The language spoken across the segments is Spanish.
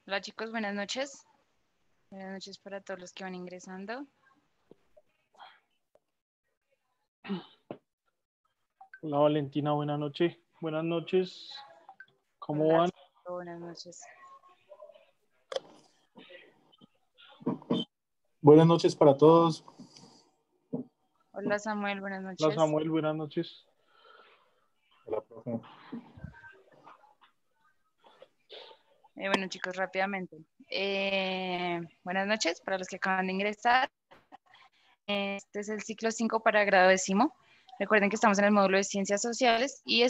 Hola chicos, buenas noches. Buenas noches para todos los que van ingresando. Hola Valentina, buenas noches. Buenas noches. ¿Cómo Hola, van? Chico, buenas noches. Buenas noches para todos. Hola Samuel, buenas Hola noches. Samuel, buenas noches. Hola, profe. Bueno chicos, rápidamente. Buenas noches para los que acaban de ingresar. Este es el ciclo 5 para grado décimo. Recuerden que estamos en el módulo de Ciencias Sociales y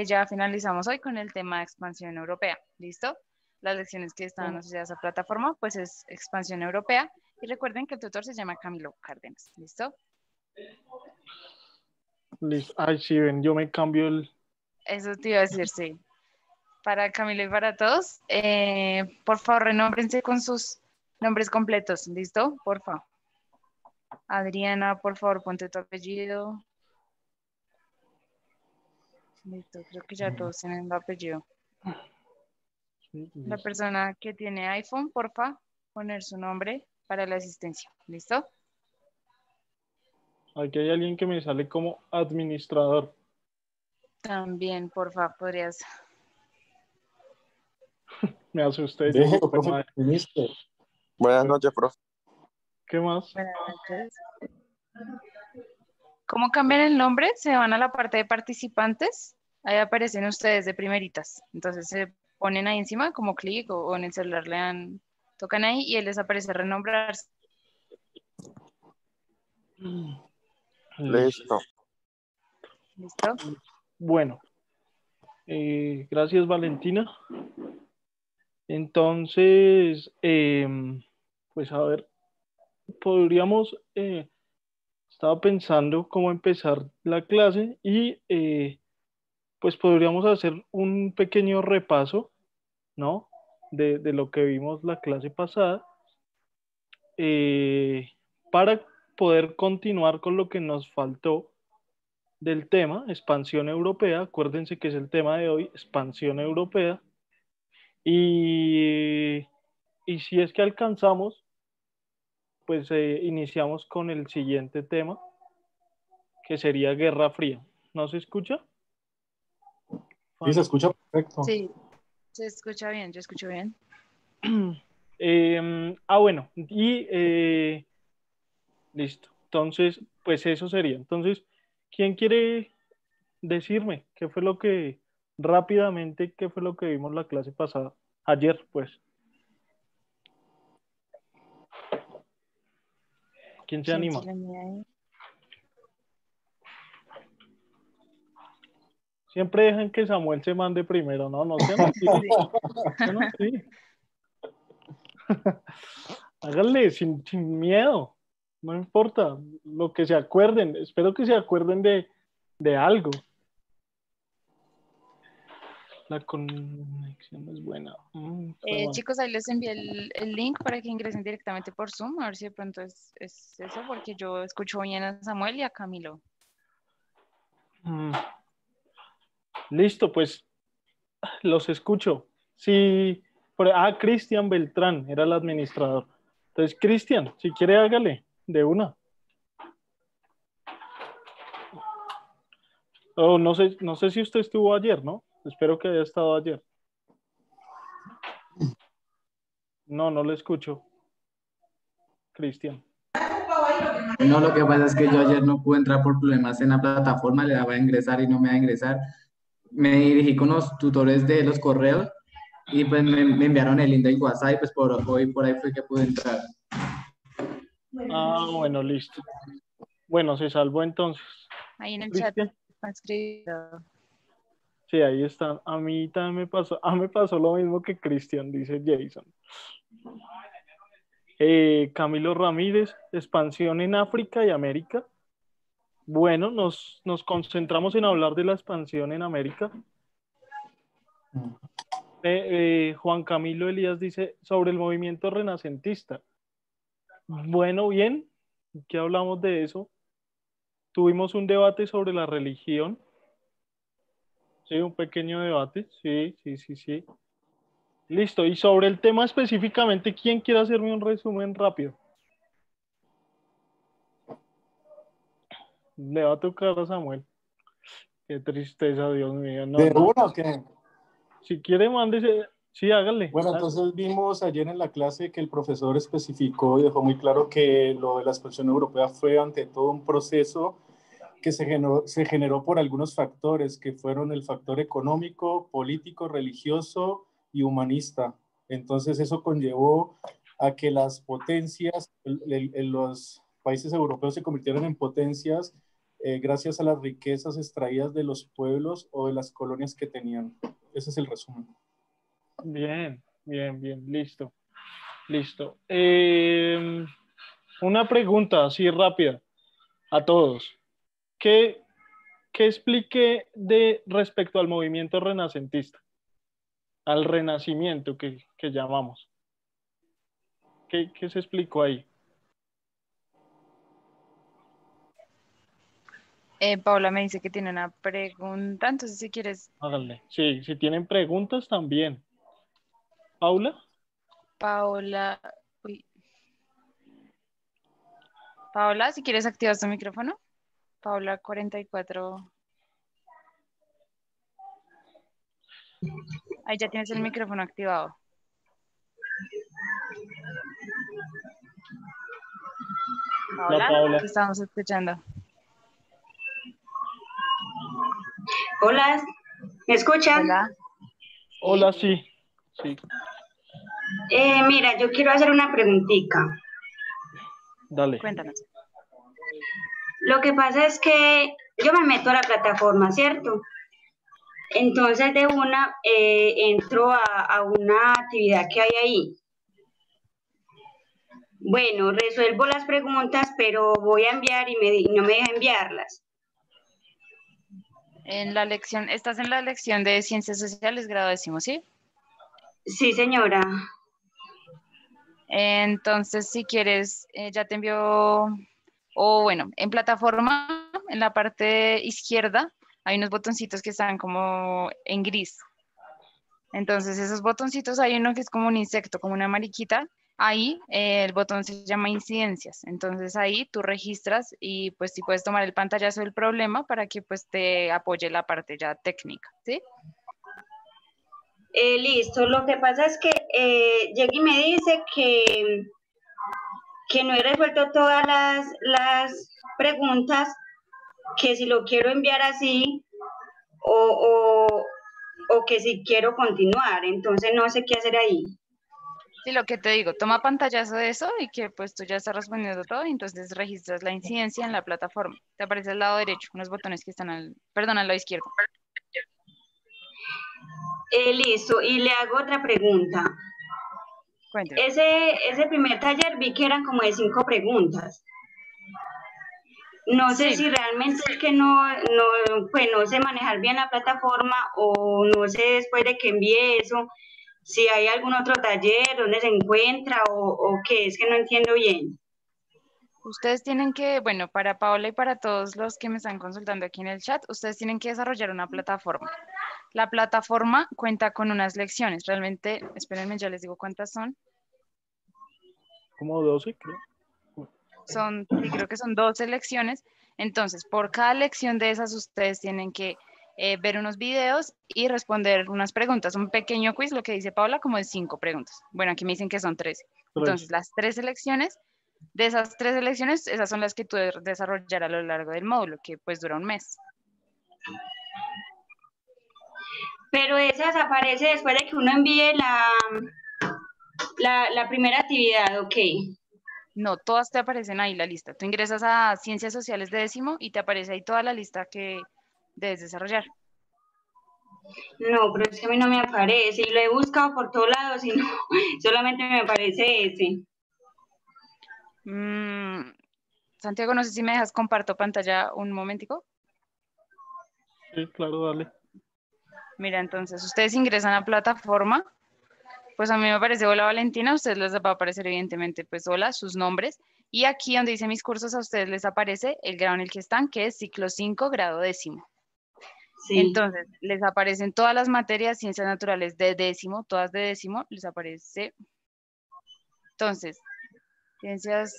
ya finalizamos hoy con el tema de expansión europea. ¿Listo? Las lecciones que están asociadas a plataforma, pues es expansión europea. Y recuerden que el tutor se llama Camilo Cárdenas. ¿Listo? Listo. Ay, sí, ven, yo me cambio el... Eso te iba a decir, sí. Para Camilo y para todos, por favor, renómbrense con sus nombres completos. ¿Listo? Por favor. Adriana, por favor, ponte tu apellido. Listo, creo que ya todos tienen el apellido. La persona que tiene iPhone, porfa, poner su nombre para la asistencia. ¿Listo? Aquí hay alguien que me sale como administrador. También, porfa, podrías. Me asusté yo. Déjelo, profe, ministro. Buenas noches, profe. ¿Qué más? Buenas noches. ¿Cómo cambian el nombre? Se van a la parte de participantes. Ahí aparecen ustedes de primeritas. Entonces se ponen ahí encima como clic o en el celular tocan ahí y él les aparece renombrarse. Listo. ¿Listo? Bueno, gracias Valentina. Entonces, pues a ver, podríamos, estaba pensando cómo empezar la clase y pues podríamos hacer un pequeño repaso, ¿no? De lo que vimos la clase pasada, eh, para poder continuar con lo que nos faltó del tema, expansión europea. Acuérdense que es el tema de hoy, expansión europea. Y, y si es que alcanzamos, pues iniciamos con el siguiente tema, que sería Guerra Fría. ¿No se escucha? Sí, se escucha perfecto. Sí, se escucha bien, yo escucho bien. Bueno, y listo. Entonces, pues eso sería. Entonces, ¿quién quiere decirme qué fue lo que, rápidamente, qué fue lo que vimos la clase pasada? Ayer, pues. ¿Quién se ¿Quién anima? tiene ahí? Siempre dejan que Samuel se mande primero, ¿no? No sean así. Sí. Sean así. Háganle sin miedo. No importa lo que se acuerden. Espero que se acuerden de algo. La conexión es buena. Chicos, ahí les envié el link para que ingresen directamente por Zoom, a ver si de pronto es eso, porque yo escucho bien a Samuel y a Camilo. Mm, Listo, pues los escucho. Sí, Cristian Beltrán era el administrador. Entonces, Cristian, si quiere, hágale de una. Oh, no sé si usted estuvo ayer, ¿no? Espero que haya estado ayer. No le escucho. Cristian. No, lo que pasa es que yo ayer no pude entrar por problemas en la plataforma, le daba a ingresar y no me da a ingresar. Me dirigí con los tutores de los correos y pues me enviaron el link del WhatsApp y pues por ahí fue que pude entrar. Bueno, listo. Bueno, se salvó entonces. Ahí en el chat Cristian. está escrito. Sí, ahí está. A mí también me pasó lo mismo que Cristian, dice Jason. Camilo Ramírez, expansión en África y América. Bueno, nos concentramos en hablar de la expansión en América. Juan Camilo Elías dice sobre el movimiento renacentista. Bueno, bien, ¿qué hablamos de eso? Tuvimos un debate sobre la religión. Sí, un pequeño debate. Sí. Listo. Y sobre el tema específicamente, ¿quién quiere hacerme un resumen rápido? Le va a tocar a Samuel. Qué tristeza, Dios mío. No, ¿De no. una o qué? Si quiere, mándese. Sí, hágale. Bueno, entonces vimos ayer en la clase que el profesor especificó y dejó muy claro que lo de la expansión europea fue ante todo un proceso que se generó por algunos factores, que fueron el factor económico, político, religioso y humanista. Entonces eso conllevó a que las potencias, los países europeos se convirtieron en potencias gracias a las riquezas extraídas de los pueblos o de las colonias que tenían. Ese es el resumen. Bien, bien, bien. Listo. Listo. Una pregunta así rápida a todos. ¿Qué explique de respecto al movimiento renacentista? Al renacimiento que llamamos. ¿Qué se explicó ahí? Paula me dice que tiene una pregunta, entonces si quieres, Háganle. Sí, si tienen preguntas también. ¿Paula? Paula, uy, Paula, si quieres activar tu micrófono. Paula 44. Ahí ya tienes el micrófono activado. La Paula, Paula. te estamos escuchando. Hola, ¿me escuchan? Hola. Hola, sí. Sí, Mira, yo quiero hacer una preguntita. dale. Cuéntanos. Lo que pasa es que yo me meto a la plataforma, ¿cierto? Entonces de una entro a una actividad que hay ahí. Bueno, resuelvo las preguntas, pero voy a enviar y no me deja enviarlas. En la lección, estás en la lección de Ciencias Sociales, grado décimo, ¿sí? Sí, señora. Entonces, si quieres, ya te envió, o bueno, en plataforma, en la parte izquierda, hay unos botoncitos que están como en gris. Entonces, esos botoncitos, hay uno que es como un insecto, como una mariquita. Ahí el botón se llama incidencias. Entonces, ahí tú registras y pues si puedes tomar el pantallazo del problema para que pues te apoye la parte ya técnica, ¿sí? Listo, lo que pasa es que llega y me dice que no he resuelto todas las preguntas, que si lo quiero enviar así o que si quiero continuar, entonces no sé qué hacer ahí. Sí, lo que te digo, toma pantallazo de eso y que pues tú ya estás respondiendo todo, y entonces registras la incidencia en la plataforma. Te aparece al lado derecho, unos botones que están perdón, al lado izquierdo. Listo, y le hago otra pregunta. Cuéntame. Ese primer taller vi que eran como de 5 preguntas. No sé Sí, si realmente es que pues no sé manejar bien la plataforma o no sé después de que envíe eso, si hay algún otro taller, dónde se encuentra o qué, es que no entiendo bien. ustedes tienen que, bueno, para Paola y para todos los que me están consultando aquí en el chat, ustedes tienen que desarrollar una plataforma. La plataforma cuenta con unas lecciones. Realmente, espérenme, ya les digo cuántas son. Como 12, creo. Sí, creo que son 12 lecciones. Entonces, por cada lección de esas, ustedes tienen que ver unos videos y responder unas preguntas. Un pequeño quiz, lo que dice Paula, como de 5 preguntas. Bueno, aquí me dicen que son 13. Entonces, las 3 elecciones, de esas 3 elecciones, esas son las que tú debes desarrollar a lo largo del módulo, que pues dura un mes. Pero esas aparece después de que uno envíe la primera actividad, ¿ok? No, todas te aparecen ahí la lista. Tú ingresas a Ciencias Sociales de décimo y te aparece ahí toda la lista que debes desarrollar. No, pero es que a mí no me aparece y lo he buscado por todos lados y no, solamente me aparece ese. Santiago, no sé si me dejas comparto pantalla un momentico. Sí, claro, dale. Mira, entonces ustedes ingresan a plataforma, pues a mí me aparece hola Valentina, a ustedes les va a aparecer evidentemente pues hola, sus nombres, y aquí donde dice mis cursos a ustedes les aparece el grado en el que están, que es ciclo 5, grado décimo. Sí. Entonces, les aparecen todas las materias, ciencias naturales de décimo, todas de décimo, les aparece. Entonces, ciencias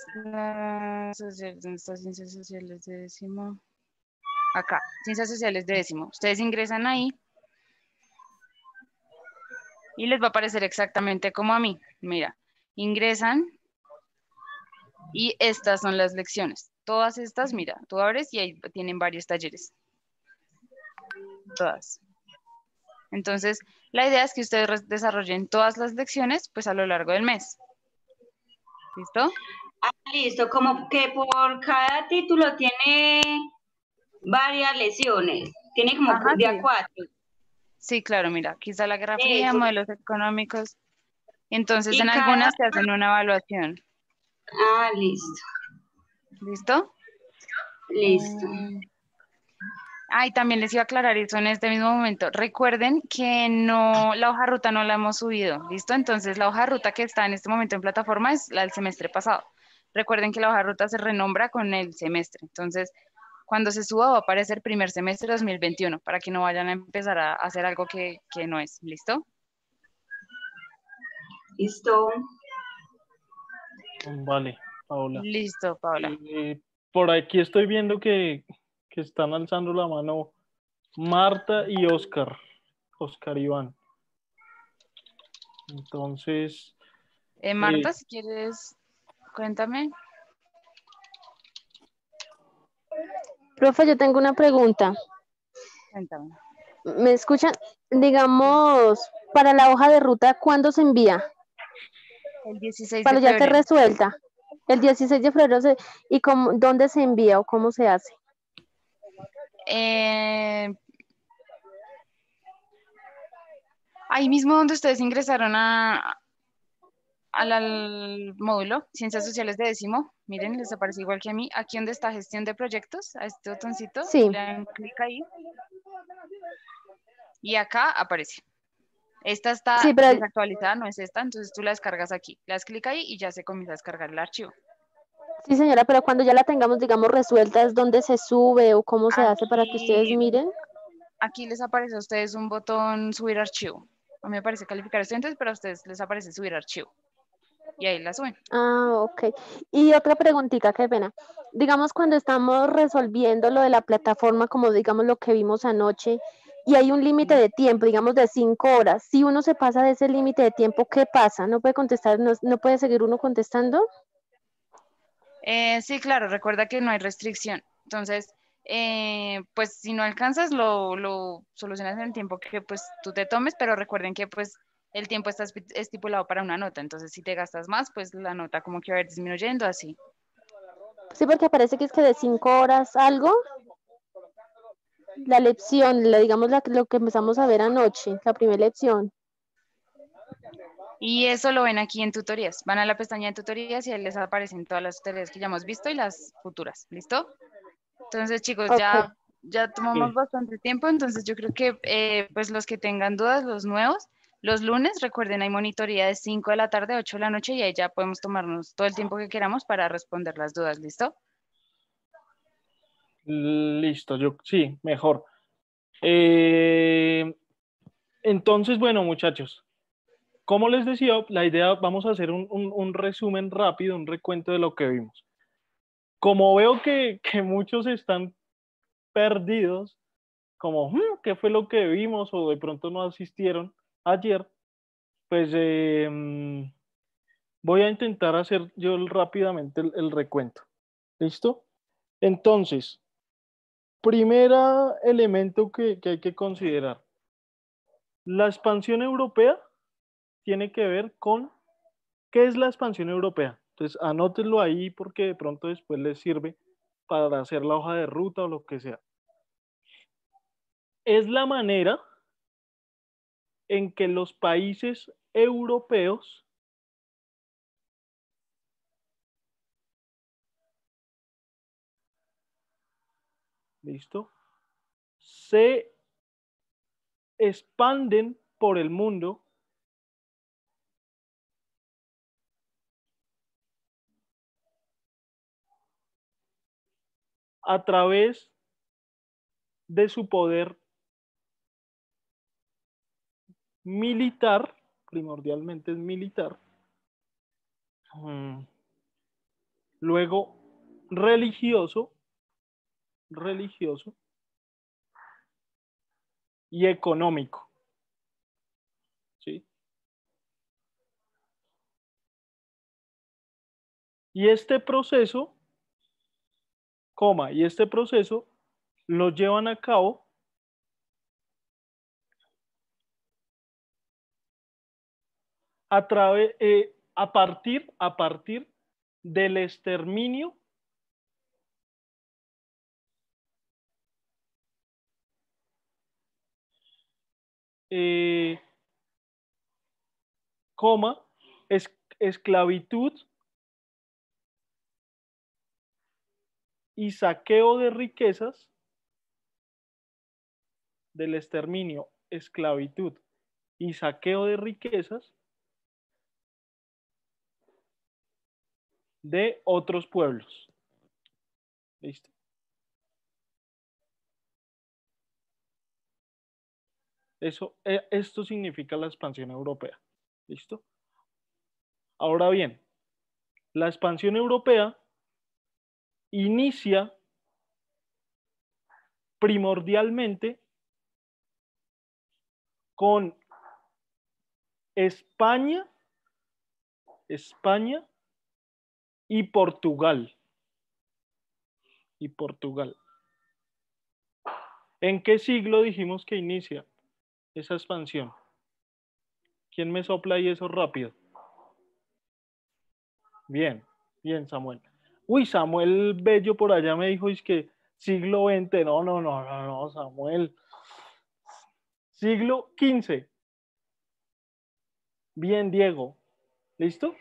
sociales, ¿dónde está ciencias sociales de décimo? Acá, ciencias sociales de décimo. Ustedes ingresan ahí y les va a aparecer exactamente como a mí. Mira, ingresan y estas son las lecciones. Todas estas, mira, tú abres y ahí tienen varios talleres. Todas. Entonces, la idea es que ustedes desarrollen todas las lecciones pues a lo largo del mes. ¿Listo? Listo, como que por cada título tiene varias lesiones, tiene como Ajá, de a sí. 4. Sí, claro, mira, aquí está la Guerra Fría, Eso. modelos económicos. Entonces, Y en cada... algunas te hacen una evaluación. Listo, ¿Listo? listo. Y también les iba a aclarar eso en este mismo momento. Recuerden que no, la hoja de ruta no la hemos subido, ¿listo? Entonces, la hoja de ruta que está en este momento en plataforma es la del semestre pasado. Recuerden que la hoja de ruta se renombra con el semestre. Entonces, cuando se suba va a aparecer primer semestre 2021, para que no vayan a empezar a hacer algo que no es, ¿listo? Listo. Vale, Paola. Listo, Paula. Por aquí estoy viendo que están alzando la mano Marta y Oscar Iván. Entonces, Marta, si quieres, cuéntame. Profe, yo tengo una pregunta. Cuéntame. ¿Me escuchan? Digamos, para la hoja de ruta, ¿cuándo se envía? El 16 de Cuando ya esté febrero. resuelta. El 16 de febrero, ¿y dónde se envía o cómo se hace? Ahí mismo donde ustedes ingresaron al módulo, Ciencias Sociales de décimo, miren, les aparece igual que a mí, aquí donde está Gestión de Proyectos, a este botoncito, Sí. le dan clic ahí, y acá aparece. Esta está Sí, pero desactualizada, no es esta, entonces tú la descargas aquí, le das clic ahí y ya se comienza a descargar el archivo. sí, señora, pero cuando ya la tengamos, digamos, resuelta, ¿es dónde se sube o cómo se hace para que ustedes Aquí, miren? aquí les aparece a ustedes un botón subir archivo. A mí me aparece calificar estudiantes, pero a ustedes les aparece subir archivo. Y ahí la suben. Ok. Y otra preguntita, qué pena. Digamos, cuando estamos resolviendo lo de la plataforma, como digamos lo que vimos anoche, y hay un límite de tiempo, digamos de 5 horas, si uno se pasa de ese límite de tiempo, ¿qué pasa? ¿No puede contestar, no puede seguir uno contestando? Sí, claro, recuerda que no hay restricción. Entonces, pues si no alcanzas, lo solucionas en el tiempo que pues tú te tomes, pero recuerden que pues el tiempo está estipulado para una nota. Entonces, si te gastas más, pues la nota como que va a ir disminuyendo así. Sí, porque parece que es que de 5 horas algo, la lección, digamos lo que empezamos a ver anoche, la primera lección. Y eso lo ven aquí en tutorías. Van a la pestaña de tutorías y ahí les aparecen todas las tutorías que ya hemos visto y las futuras. ¿Listo? Entonces, chicos, Ok. ya tomamos bastante tiempo, entonces yo creo que pues los que tengan dudas, los nuevos, los lunes, recuerden, hay monitoría de 5 de la tarde a 8 de la noche y ahí ya podemos tomarnos todo el tiempo que queramos para responder las dudas, ¿listo? listo, sí, mejor. Entonces, bueno, muchachos, como les decía, la idea, vamos a hacer un resumen rápido, un recuento de lo que vimos. Como veo que muchos están perdidos, como, ¿qué fue lo que vimos? O de pronto no asistieron ayer, pues voy a intentar hacer yo rápidamente el recuento. ¿Listo? Entonces, primer elemento que hay que considerar. La expansión europea tiene que ver con qué es la expansión europea. Entonces, anótenlo ahí porque de pronto después les sirve para hacer la hoja de ruta o lo que sea. Es la manera en que los países europeos ¿listo? Se expanden por el mundo a través de su poder militar, primordialmente es militar, luego religioso y económico, ¿sí? Y este proceso, lo llevan a cabo a partir del exterminio esclavitud y saqueo de riquezas, del exterminio, esclavitud y saqueo de riquezas de otros pueblos. ¿Listo? Esto significa la expansión europea. ¿Listo? Ahora bien, la expansión europea inicia primordialmente con España y Portugal. ¿En qué siglo dijimos que inicia esa expansión? ¿Quién me sopla ahí eso rápido? Bien, Samuel. Uy, Samuel Bello por allá me dijo, es que siglo XX. No, Samuel. Siglo XV. Bien, Diego. ¿Listo?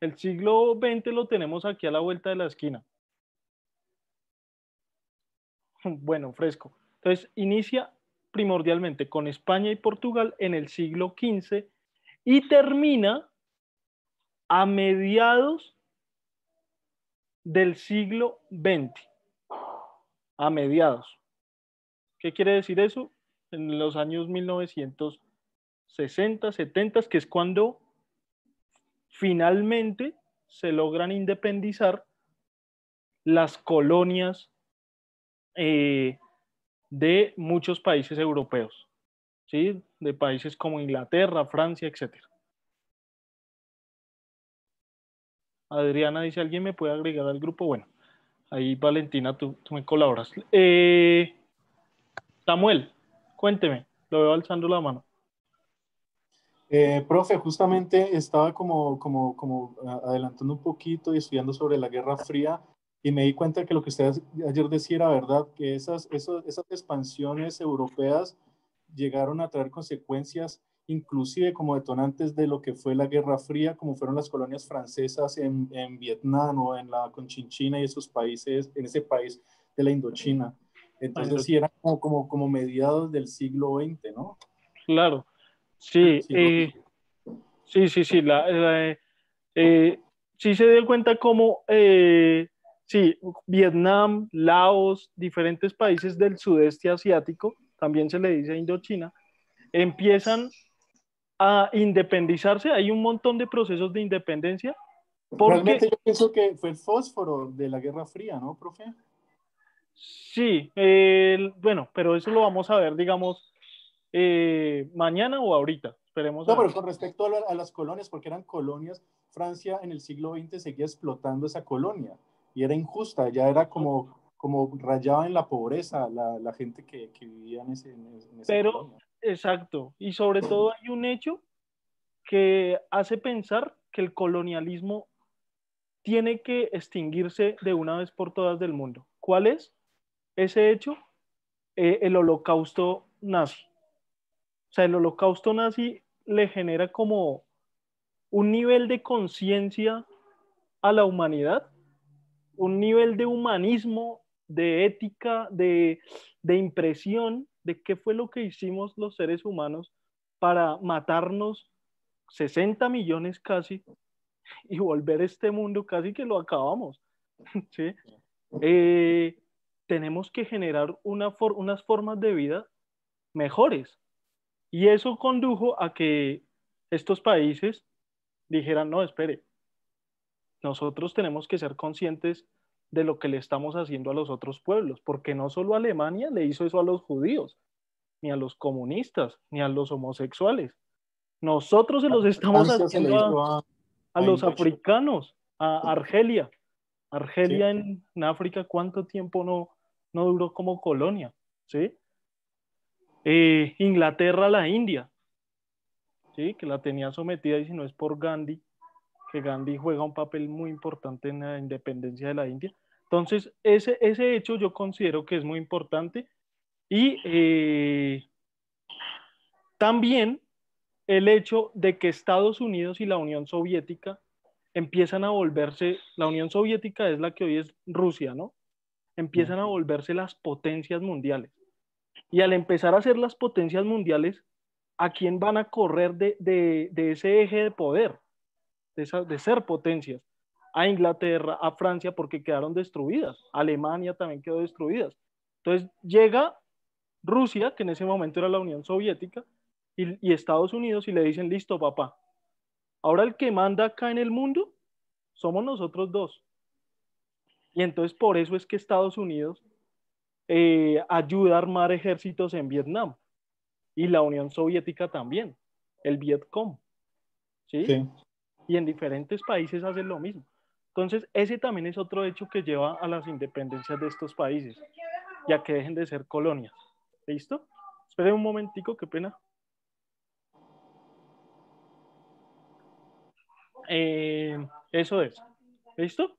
El siglo XX lo tenemos aquí a la vuelta de la esquina. Bueno, fresco. Entonces, inicia primordialmente con España y Portugal en el siglo XV y termina a mediados del siglo XX. A mediados. ¿Qué quiere decir eso? En los años 1960, 70, que es cuando finalmente se logran independizar las colonias de muchos países europeos, ¿sí? De países como Inglaterra, Francia, etc. Adriana dice, ¿alguien me puede agregar al grupo? Bueno, ahí Valentina, tú me colaboras. Samuel, cuénteme, lo veo alzando la mano. Profe, justamente estaba como adelantando un poquito y estudiando sobre la Guerra Fría y me di cuenta que lo que usted ayer decía era verdad, que esas expansiones europeas llegaron a traer consecuencias inclusive como detonantes de lo que fue la Guerra Fría, como fueron las colonias francesas en Vietnam o en la Conchinchina y esos países, en ese país de la Indochina. Entonces sí, eran como mediados del siglo XX, ¿no? Claro, sí, sí, sí se dio cuenta como, sí, Vietnam, Laos, diferentes países del sudeste asiático, también se le dice Indochina, empiezan a independizarse. Hay un montón de procesos de independencia. Realmente yo pienso que fue el fósforo de la Guerra Fría, ¿no, profe? Sí, bueno, pero eso lo vamos a ver, digamos, mañana o ahorita. Esperemos. No, pero con respecto a las colonias, porque eran colonias, Francia en el siglo XX seguía explotando esa colonia y era injusta, ya era como rayaba en la pobreza la gente que vivía en esa colonia. Exacto, y sobre todo hay un hecho que hace pensar que el colonialismo tiene que extinguirse de una vez por todas del mundo. ¿Cuál es ese hecho? El holocausto nazi. O sea, el holocausto nazi le genera como un nivel de conciencia a la humanidad, un nivel de humanismo, de ética, de impresión de qué fue lo que hicimos los seres humanos para matarnos 60 millones casi y volver este mundo casi que lo acabamos. ¿Sí? Tenemos que generar unas formas de vida mejores. Y eso condujo a que estos países dijeran, no, espere, nosotros tenemos que ser conscientes de lo que le estamos haciendo a los otros pueblos, porque no solo Alemania le hizo eso a los judíos, ni a los comunistas, ni a los homosexuales. Nosotros se los estamos Francia se le haciendo hizo a a los Indochina. africanos, a Argelia. Sí. Argelia en África, ¿cuánto tiempo no duró como colonia? ¿Sí? Inglaterra a la India, ¿sí? Que la tenía sometida, y si no es por Gandhi, que Gandhi juega un papel muy importante en la independencia de la India. Entonces, ese hecho yo considero que es muy importante. Y también el hecho de que Estados Unidos y la Unión Soviética empiezan a volverse, la Unión Soviética es la que hoy es Rusia, ¿no? Empiezan a volverse las potencias mundiales. Y al empezar a ser las potencias mundiales, ¿a quién van a correr de ese eje de poder, de ser potencias? A Inglaterra, a Francia, porque quedaron destruidas. Alemania también quedó destruida. Entonces llega Rusia, que en ese momento era la Unión Soviética, y Estados Unidos, y le dicen, listo, papá, ahora el que manda acá en el mundo somos nosotros dos. Y entonces por eso es que Estados Unidos ayuda a armar ejércitos en Vietnam, y la Unión Soviética también, el Vietcong, ¿sí? Sí. Y en diferentes países hacen lo mismo. Entonces, ese también es otro hecho que lleva a las independencias de estos países, ya que dejen de ser colonias. ¿Listo? Esperen un momentico, qué pena. Eso es. ¿Listo?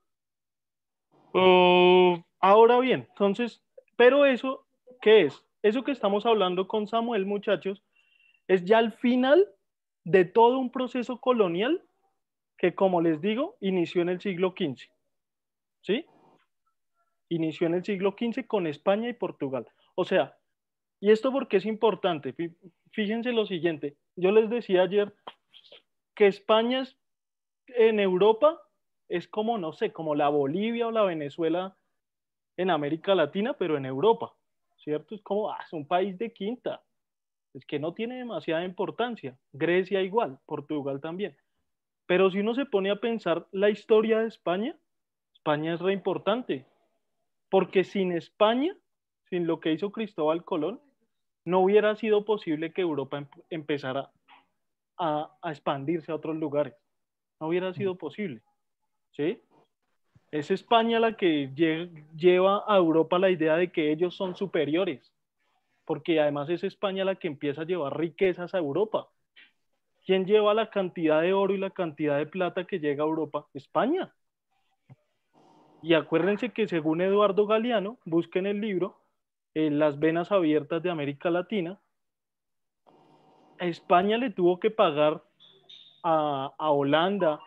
Ahora bien, entonces, pero eso, ¿qué es? Eso que estamos hablando con Samuel, muchachos, es ya el final de todo un proceso colonial que, como les digo, inició en el siglo XV. ¿Sí? Inició en el siglo XV con España y Portugal. O sea, ¿y esto por qué es importante? Fíjense lo siguiente. Yo les decía ayer que España es, en Europa es como, no sé, como la Bolivia o la Venezuela en América Latina, pero en Europa, ¿cierto? Es como, es un país de quinta, es que no tiene demasiada importancia. Grecia igual, Portugal también. Pero si uno se pone a pensar la historia de España, España es re importante, porque sin España, sin lo que hizo Cristóbal Colón, no hubiera sido posible que Europa empezara a expandirse a otros lugares. No hubiera sido posible, ¿sí? Es España la que lleva a Europa la idea de que ellos son superiores, porque además es España la que empieza a llevar riquezas a Europa. ¿Quién lleva la cantidad de oro y la cantidad de plata que llega a Europa? España. Y acuérdense que según Eduardo Galeano, busquen el libro Las venas abiertas de América Latina, España le tuvo que pagar a Holanda,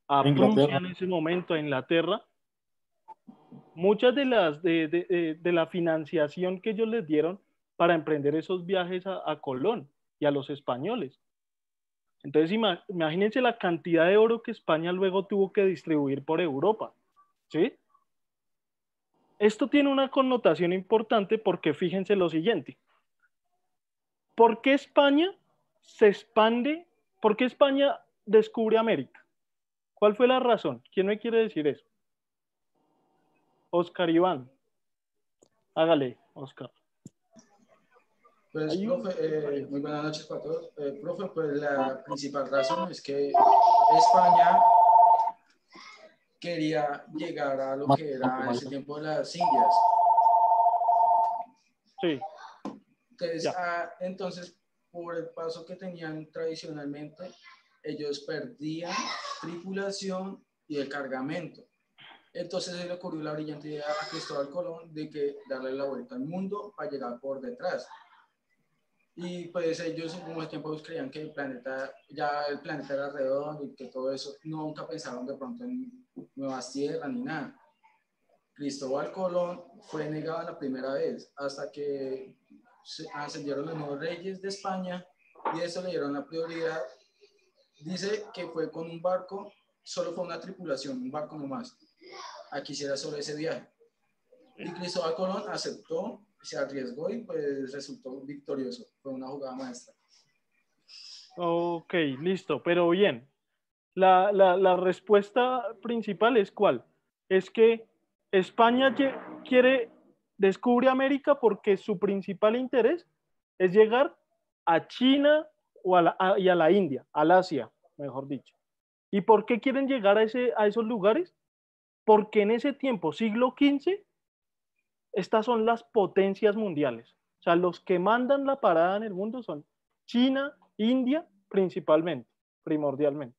a Prusia en ese momento, a Inglaterra, muchas de la financiación que ellos les dieron para emprender esos viajes a Colón y a los españoles. Entonces imagínense la cantidad de oro que España luego tuvo que distribuir por Europa, ¿sí? Esto tiene una connotación importante porque fíjense lo siguiente. ¿Por qué España se expande? ¿Por qué España descubre América? ¿Cuál fue la razón? ¿Quién me quiere decir eso? Oscar Iván. Hágale, Oscar. Pues, profe, muy buenas noches para todos. Profe, pues la principal razón es que España quería llegar a lo que era en ese tiempo las Indias. Sí. Entonces, entonces, por el paso que tenían tradicionalmente, ellos perdían tripulación y el cargamento. Entonces se le ocurrió la brillante idea a Cristóbal Colón de que darle la vuelta al mundo para llegar por detrás. Y pues ellos en un tiempo creían que el planeta era redondo y que todo eso, nunca pensaron de pronto en nuevas tierras ni nada. Cristóbal Colón fue negado la primera vez hasta que se ascendieron los nuevos reyes de España y eso le dieron la prioridad. Dice que fue con un barco, solo fue una tripulación, un barco nomás. Aquí se era sobre ese viaje. Y Cristóbal Colón aceptó, se arriesgó y pues resultó victorioso. Fue una jugada maestra. Ok, listo, pero bien. La respuesta principal es ¿cuál? Es que España descubre América porque su principal interés es llegar a China y a la India, al Asia, mejor dicho. ¿Y por qué quieren llegar a esos lugares? Porque en ese tiempo, siglo XV, estas son las potencias mundiales. O sea, los que mandan la parada en el mundo son China, India, principalmente, primordialmente.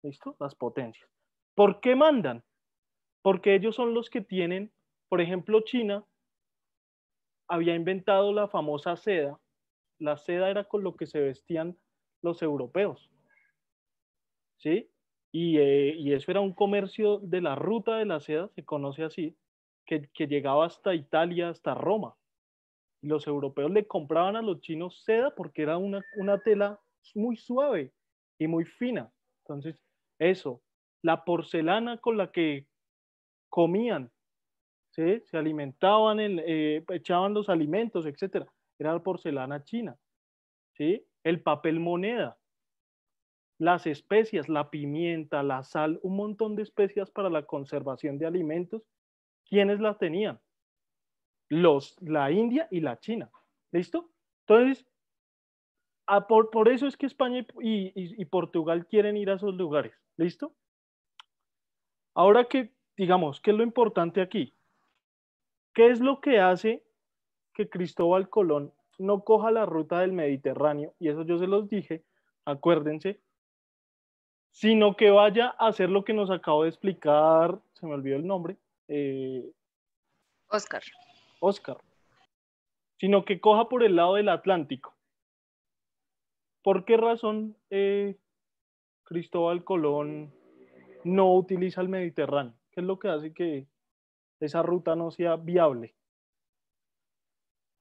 ¿Listo? Las potencias. ¿Por qué mandan? Porque ellos son los que tienen, por ejemplo, China había inventado la famosa seda. La seda era con lo que se vestían los europeos, ¿sí? Y eso era un comercio de la ruta de la seda, se conoce así, que llegaba hasta Italia, hasta Roma. Y los europeos le compraban a los chinos seda porque era una tela muy suave y muy fina. Entonces, eso, la porcelana con la que comían, ¿sí? Se alimentaban, echaban los alimentos, etcétera. Era la porcelana china, ¿sí? El papel moneda, las especias, la pimienta, la sal, un montón de especias para la conservación de alimentos. ¿Quiénes las tenían? La India y la China. ¿Listo? Entonces, por eso es que España y Portugal quieren ir a esos lugares. ¿Listo? Ahora que, digamos, ¿qué es lo importante aquí? ¿Qué es lo que hace que Cristóbal Colón no coja la ruta del Mediterráneo? Y eso yo se los dije, acuérdense, sino que vaya a hacer lo que nos acabo de explicar, se me olvidó el nombre, Oscar. Oscar, sino que coja por el lado del Atlántico. ¿Por qué razón Cristóbal Colón no utiliza el Mediterráneo? ¿Qué es lo que hace que esa ruta no sea viable?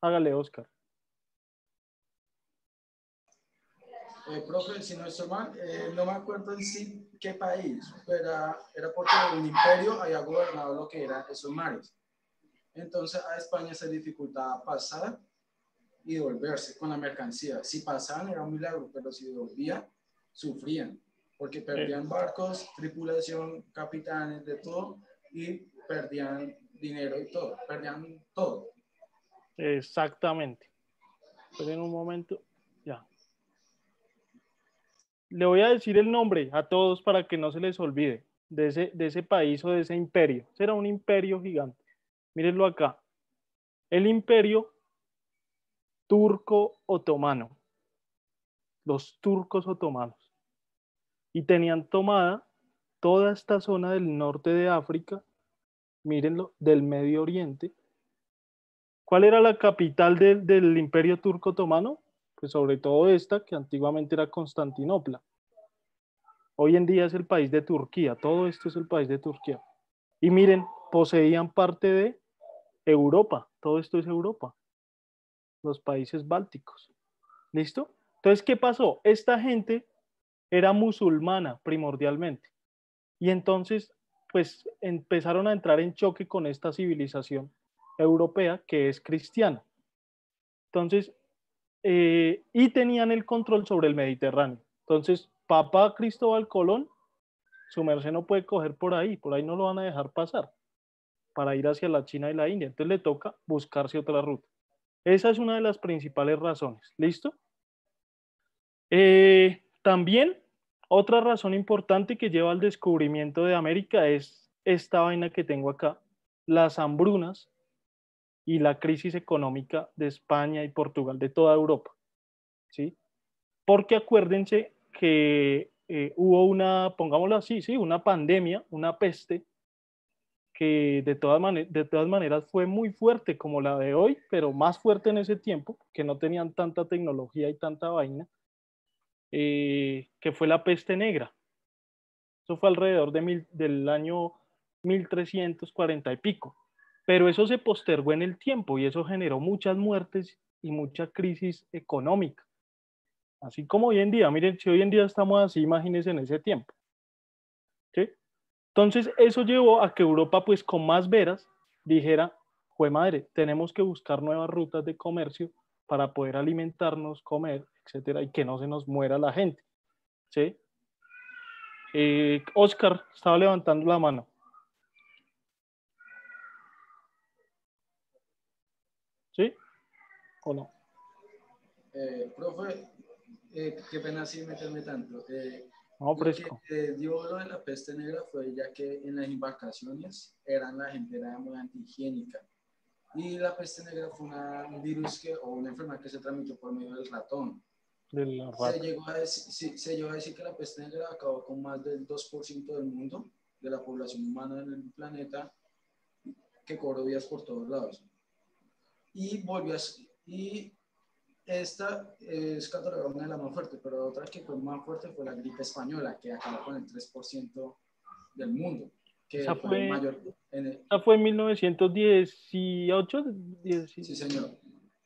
Hágale, Oscar. Profe, si no estoy mal, no me acuerdo en sí qué país, pero era porque un imperio había gobernado lo que eran esos mares. Entonces a España se dificultaba pasar y devolverse con la mercancía. Si pasaban era un milagro, pero si devolvían, sufrían, porque perdían barcos, tripulación, capitanes, de todo, y perdían dinero y todo, perdían todo. Exactamente. Esperen un momento. Ya. Le voy a decir el nombre a todos para que no se les olvide de ese país o de ese imperio. Será un imperio gigante. Mírenlo acá. El imperio turco-otomano. Los turcos otomanos. Y tenían tomada toda esta zona del norte de África, mírenlo, del Medio Oriente. ¿Cuál era la capital del imperio turco otomano? Pues sobre todo esta, que antiguamente era Constantinopla. Hoy en día es el país de Turquía, todo esto es el país de Turquía. Y miren, poseían parte de Europa, todo esto es Europa, los países bálticos. ¿Listo? Entonces, ¿qué pasó? Esta gente era musulmana primordialmente. Y entonces, pues empezaron a entrar en choque con esta civilización europea que es cristiana. Entonces, y tenían el control sobre el Mediterráneo. Entonces, Papa Cristóbal Colón, su merced no puede coger por ahí no lo van a dejar pasar para ir hacia la China y la India. Entonces le toca buscarse otra ruta. Esa es una de las principales razones. ¿Listo? También otra razón importante que lleva al descubrimiento de América es esta vaina que tengo acá, las hambrunas y la crisis económica de España y Portugal, de toda Europa. ¿Sí? Porque acuérdense que hubo pongámoslo así, ¿sí? Una pandemia, una peste, que de todas maneras fue muy fuerte como la de hoy, pero más fuerte en ese tiempo, que no tenían tanta tecnología y tanta vaina, que fue la peste negra. Eso fue alrededor del año 1340 y pico. Pero eso se postergó en el tiempo y eso generó muchas muertes y mucha crisis económica. Así como hoy en día, miren, si hoy en día estamos así, imagínense en ese tiempo. ¿Sí? Entonces, eso llevó a que Europa, pues con más veras, dijera, jue madre, tenemos que buscar nuevas rutas de comercio para poder alimentarnos, comer, etcétera, y que no se nos muera la gente, ¿sí? Oscar estaba levantando la mano. ¿Sí? ¿O no? Profe, qué pena así meterme tanto. No, Lo fresco. que dio lo de la peste negra fue ya que en las embarcaciones la gente era muy antihigiénica. Y la peste negra fue un virus o una enfermedad que se transmitió por medio del ratón. Se llegó a decir que la peste negra acabó con más del 2% del mundo, de la población humana en el planeta, que cobró vidas por todos lados. Y esta es catalogada una de las más fuertes, pero otra que fue más fuerte fue la gripe española, que acabó con el 3% del mundo. Que esa fue el mayor. Esa fue en 1918. Sí, señor.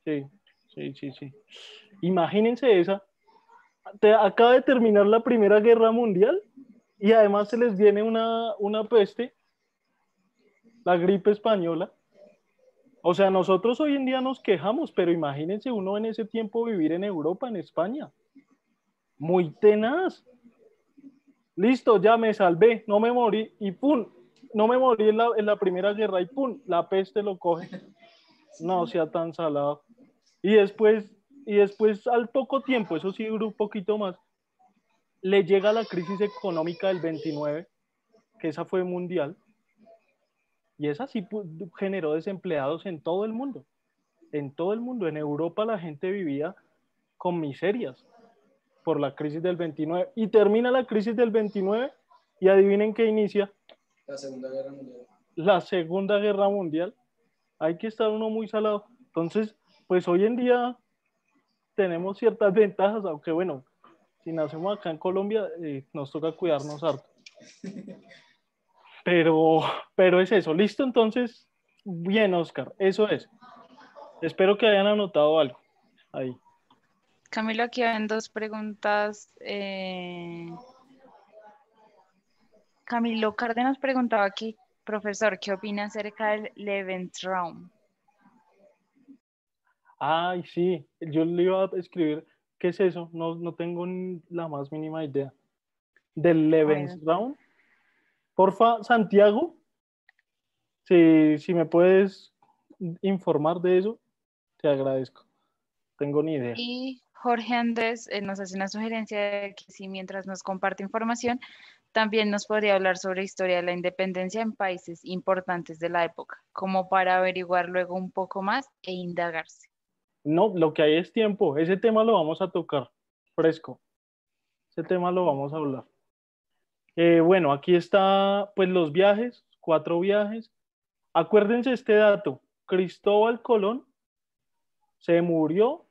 Sí. Imagínense esa. Acaba de terminar la Primera Guerra Mundial y además se les viene una peste, la gripe española. O sea, nosotros hoy en día nos quejamos, pero imagínense uno en ese tiempo vivir en Europa, en España. Muy tenaz. Listo, ya me salvé, no me morí y ¡pum! No me morí en la Primera Guerra y ¡pum! La peste lo coge. No sea tan salado. Y después al poco tiempo, eso sí duró un poquito más, le llega la crisis económica del 29, que esa fue mundial, y esa sí generó desempleados en todo el mundo. En todo el mundo. En Europa la gente vivía con miserias por la crisis del 29. Y termina la crisis del 29 y adivinen qué inicia. La Segunda Guerra Mundial. La Segunda Guerra Mundial. Hay que estar uno muy salado. Entonces, pues hoy en día tenemos ciertas ventajas, aunque bueno, si nacemos acá en Colombia, nos toca cuidarnos harto. Pero es eso. ¿Listo? Entonces, bien, Oscar, eso es. Espero que hayan anotado algo ahí. Camilo, aquí ven dos preguntas. Camilo Cárdenas preguntaba aquí, profesor, ¿qué opina acerca del Lebensraum? Ay, sí, yo le iba a escribir, ¿qué es eso? No tengo ni la más mínima idea. ¿Del Lebensraum? Porfa, Santiago, si me puedes informar de eso, te agradezco. Tengo ni idea. Y Jorge Andrés nos hace una sugerencia de que si mientras nos comparte información, también nos podría hablar sobre historia de la independencia en países importantes de la época, como para averiguar luego un poco más e indagarse. No, lo que hay es tiempo. Ese tema lo vamos a tocar fresco. Ese tema lo vamos a hablar. Bueno, aquí está pues los viajes, 4 viajes. Acuérdense este dato. Cristóbal Colón se murió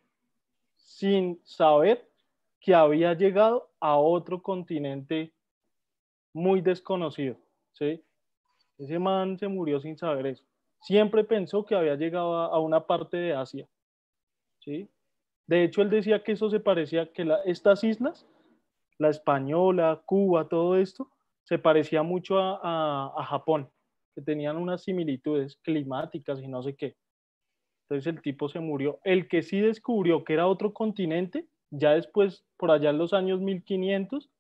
sin saber que había llegado a otro continente muy desconocido, ¿sí? Ese man se murió sin saber eso. Siempre pensó que había llegado a una parte de Asia, ¿sí? De hecho, él decía que eso se parecía, que estas islas, la Española, Cuba, todo esto, se parecía mucho a Japón, que tenían unas similitudes climáticas y no sé qué. Entonces el tipo se murió. El que sí descubrió que era otro continente, ya después, por allá en los años 1500,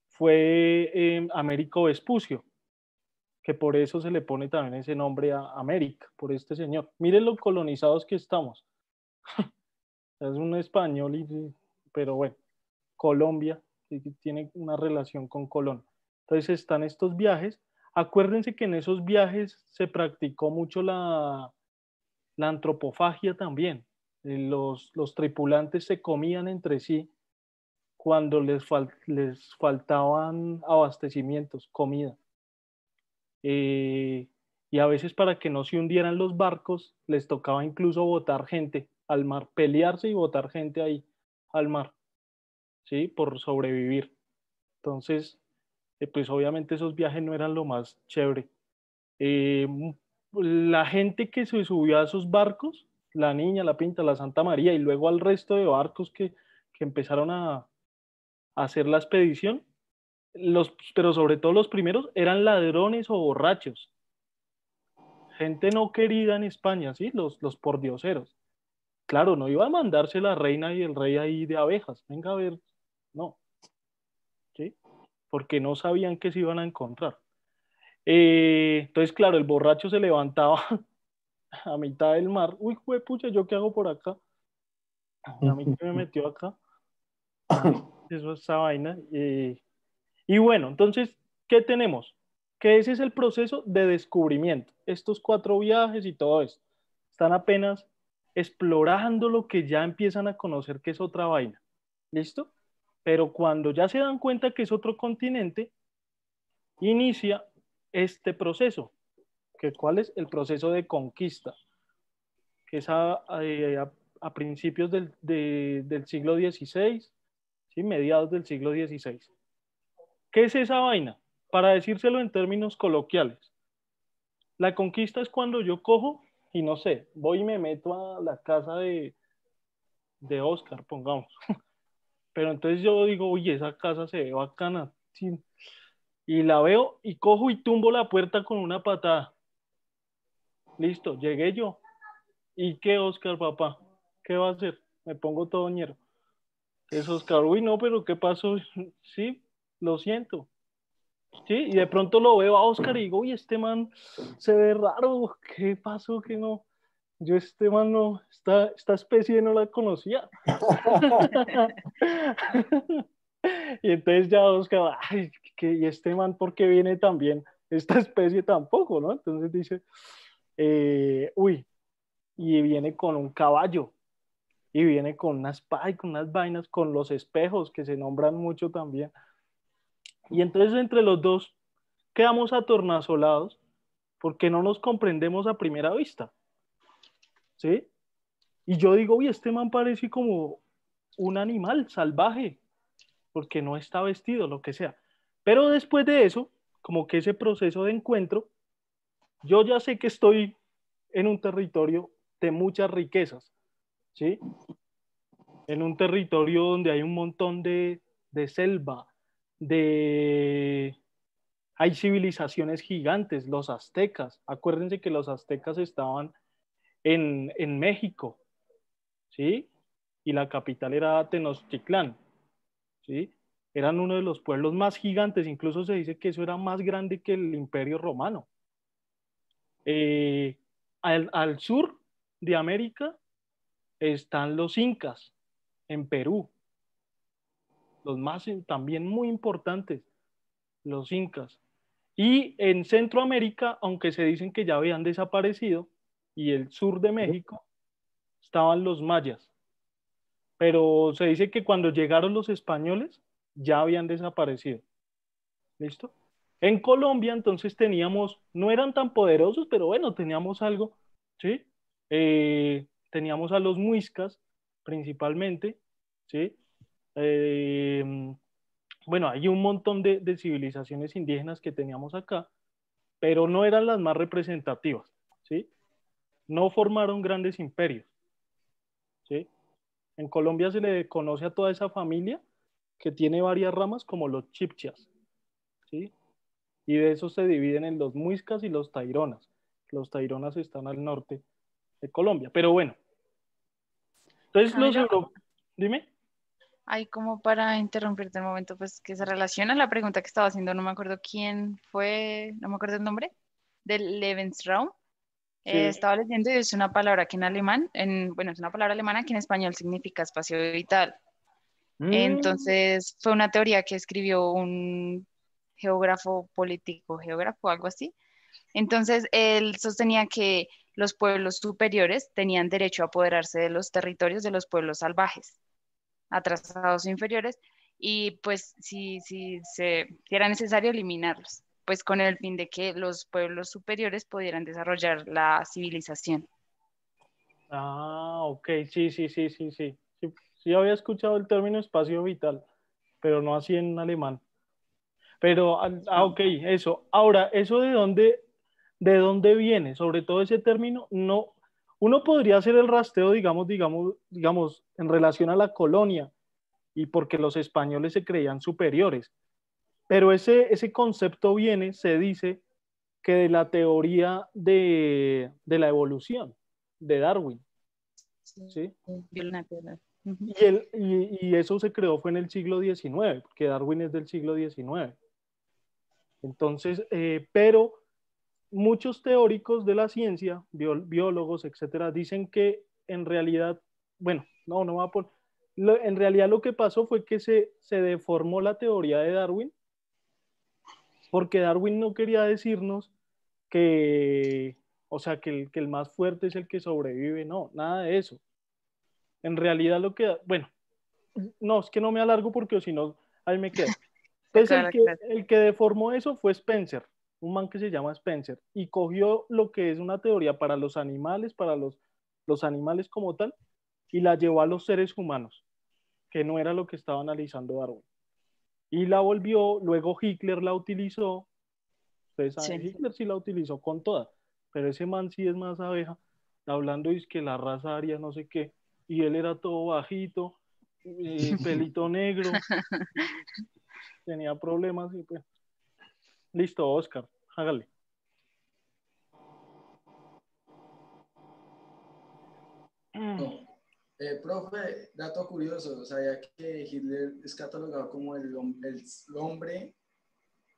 fue Américo Vespucio, que por eso se le pone también ese nombre a América, por este señor. Miren lo colonizados que estamos. Es un español, pero bueno, Colombia tiene una relación con Colón. Entonces están estos viajes. Acuérdense que en esos viajes se practicó mucho la antropofagia también. Los tripulantes se comían entre sí cuando les faltaban abastecimientos, comida. Y a veces para que no se hundieran los barcos, les tocaba incluso botar gente al mar, pelearse y botar gente ahí al mar, ¿sí? Por sobrevivir. Entonces, pues obviamente esos viajes no eran lo más chévere. La gente que se subió a esos barcos, la Niña, la Pinta, la Santa María y luego al resto de barcos que empezaron a hacer la expedición, pero sobre todo los primeros eran ladrones o borrachos, gente no querida en España, ¿sí? Los pordioseros. claro, no iba a mandarse la reina y el rey ahí de abejas, venga a ver, no, ¿sí? Porque no sabían que se iban a encontrar. Entonces, claro, el borracho se levantaba a mitad del mar. Uy, pucha, ¿yo qué hago por acá? A mí que me metió acá. Eso es esa vaina. Y bueno, entonces, ¿qué tenemos? Que ese es el proceso de descubrimiento. Estos 4 viajes y todo esto. Están apenas explorando lo que ya empiezan a conocer que es otra vaina. ¿Listo? Pero cuando ya se dan cuenta que es otro continente, inicia este proceso. ¿Cuál es? El proceso de conquista, que es a principios del siglo XVI, ¿sí? Mediados del siglo XVI. ¿Qué es esa vaina? Para decírselo en términos coloquiales, la conquista es cuando yo cojo y no sé, voy y me meto a la casa de Oscar, pongamos. Pero entonces yo digo, oye, esa casa se ve bacana. Sí. Y la veo y cojo y tumbo la puerta con una patada. Listo, llegué yo. ¿Y qué, Oscar, papá? ¿Qué va a hacer? Me pongo todo ñero. Es Oscar, uy, no, pero ¿qué pasó? Sí, lo siento. Sí, y de pronto lo veo a Oscar y digo, uy, este man se ve raro. ¿Qué pasó? Que no. Yo este man no, esta especie no la conocía. Y entonces ya Oscar, ay, ¿y este man por qué viene también? Esta especie tampoco, ¿no? Entonces dice, uy, y viene con un caballo, y viene con una espada y con unas vainas, con los espejos que se nombran mucho también. Y entonces entre los dos quedamos atornasolados porque no nos comprendemos a primera vista, ¿sí? Y yo digo, uy, este man parece como un animal salvaje, porque no está vestido, lo que sea. Pero después de eso, como que ese proceso de encuentro, yo ya sé que estoy en un territorio de muchas riquezas, ¿sí? En un territorio donde hay un montón de selva, de... Hay civilizaciones gigantes, los aztecas. Acuérdense que los aztecas estaban en México, ¿sí? Y la capital era Tenochtitlán, ¿sí? Eran uno de los pueblos más gigantes, incluso se dice que eso era más grande que el Imperio Romano. Al sur de América están los incas, en Perú, los más también muy importantes, los incas. Y en Centroamérica, aunque se dicen que ya habían desaparecido, y el sur de México, estaban los mayas. Pero se dice que cuando llegaron los españoles, ya habían desaparecido. ¿Listo? En Colombia, entonces teníamos, no eran tan poderosos, pero bueno, teníamos algo, ¿sí? Teníamos a los muiscas, principalmente, ¿sí? Eh, bueno, hay un montón de civilizaciones indígenas que teníamos acá, pero no eran las más representativas, ¿sí? No formaron grandes imperios, ¿sí? En Colombia se le conoce a toda esa familia que tiene varias ramas como los chipchas, ¿sí? Y de esos se dividen en los muiscas y los taironas. Los taironas están al norte de Colombia, pero bueno. Entonces los Camilo, europeos, dime. hay como para interrumpirte un momento, pues que se relaciona a la pregunta que estaba haciendo, no me acuerdo quién fue, no me acuerdo el nombre, del Lebensraum. Sí. Estaba leyendo y es una palabra que en alemán, bueno, es una palabra alemana que en español significa espacio vital. Mm, Entonces, fue una teoría que escribió un geógrafo político, geógrafo, algo así. Entonces, él sostenía que los pueblos superiores tenían derecho a apoderarse de los territorios de los pueblos salvajes, atrasados o inferiores, y pues si era necesario eliminarlos, pues con el fin de que los pueblos superiores pudieran desarrollar la civilización. ok, sí, sí, sí, sí, sí. Sí, sí había escuchado el término espacio vital, pero no así en alemán. Pero, ok, eso. Ahora, ¿eso de dónde viene? Sobre todo ese término, no, uno podría hacer el rastreo, digamos, en relación a la colonia y porque los españoles se creían superiores. Pero ese concepto viene, se dice, que de la teoría de la evolución, de Darwin, ¿sí? Ujú. Y eso se creó fue en el siglo XIX, porque Darwin es del siglo XIX. Entonces, pero muchos teóricos de la ciencia, biólogos, etcétera, dicen que en realidad, bueno, no va a poner, en realidad lo que pasó fue que se deformó la teoría de Darwin, porque Darwin no quería decirnos que, o sea, que el más fuerte es el que sobrevive, no, nada de eso. En realidad lo que, bueno, no, es que no me alargo porque si no, ahí me quedo. Entonces el que deformó eso fue Spencer, un man que se llama Spencer, y cogió lo que es una teoría para los animales, para los animales como tal, y la llevó a los seres humanos, que no era lo que estaba analizando Darwin. Y la volvió, luego Hitler la utilizó, ustedes saben, Sí. Hitler sí la utilizó con toda, pero ese man sí es más abeja, hablando es que la raza aria no sé qué, y él era todo bajito, pelito negro, tenía problemas y pues, listo, Oscar, hágale. No. Profe, dato curioso, ¿sabía que Hitler es catalogado como el hombre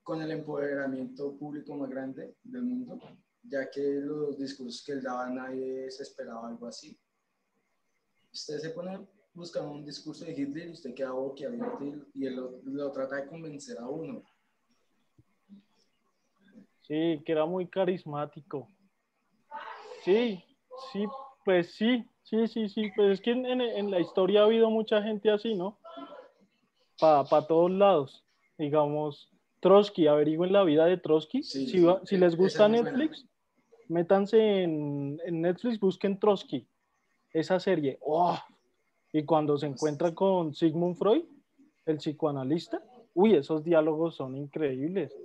con el empoderamiento público más grande del mundo? Ya que los discursos que él daba nadie se esperaba algo así. Usted se pone a buscar un discurso de Hitler y usted queda boquiabierto y él lo trata de convencer a uno. Sí, que era muy carismático. Sí, sí, pues sí, pues es que en la historia ha habido mucha gente así, ¿no? Para todos lados. Digamos, Trotsky, averigüen la vida de Trotsky. Sí, Si les esa gusta es muy buena. Netflix, métanse en Netflix, busquen Trotsky, esa serie. ¡Oh! Y cuando se encuentra con Sigmund Freud, el psicoanalista, uy, esos diálogos son increíbles.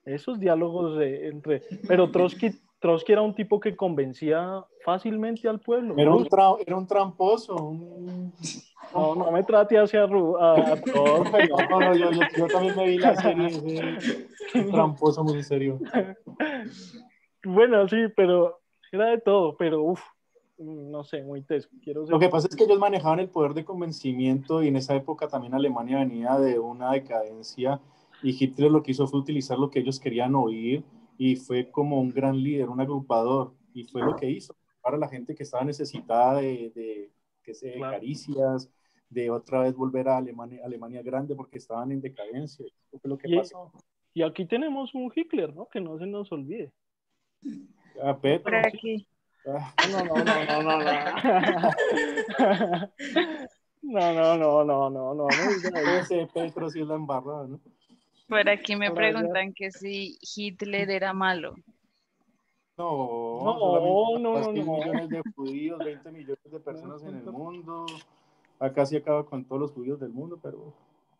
Esos diálogos entre... Pero Trotsky era un tipo que convencía fácilmente al pueblo. Era un tramposo. No me trate hacia a Trotsky. No, yo también me vi la serie, un tramposo muy serio. Bueno, sí, pero era de todo, pero uff, no sé, muy teso. Lo que pasa es que ellos manejaban el poder de convencimiento y en esa época también Alemania venía de una decadencia y Hitler lo que hizo fue utilizar lo que ellos querían oír y fue como un gran líder, un agrupador y fue lo que hizo para la gente que estaba necesitada de Claro. caricias, de otra vez volver a Alemania grande porque estaban en decadencia. Eso fue lo que pasó. Y aquí tenemos un Hitler, ¿no? Que no se nos olvide. A Petro. Por aquí. No. Ese Petro sí es la embarrada, ¿no? Por aquí me preguntan que si Hitler era malo. No, solamente no. 6 millones de judíos, 20 millones de personas en el mundo. Acá sí acaba con todos los judíos del mundo, pero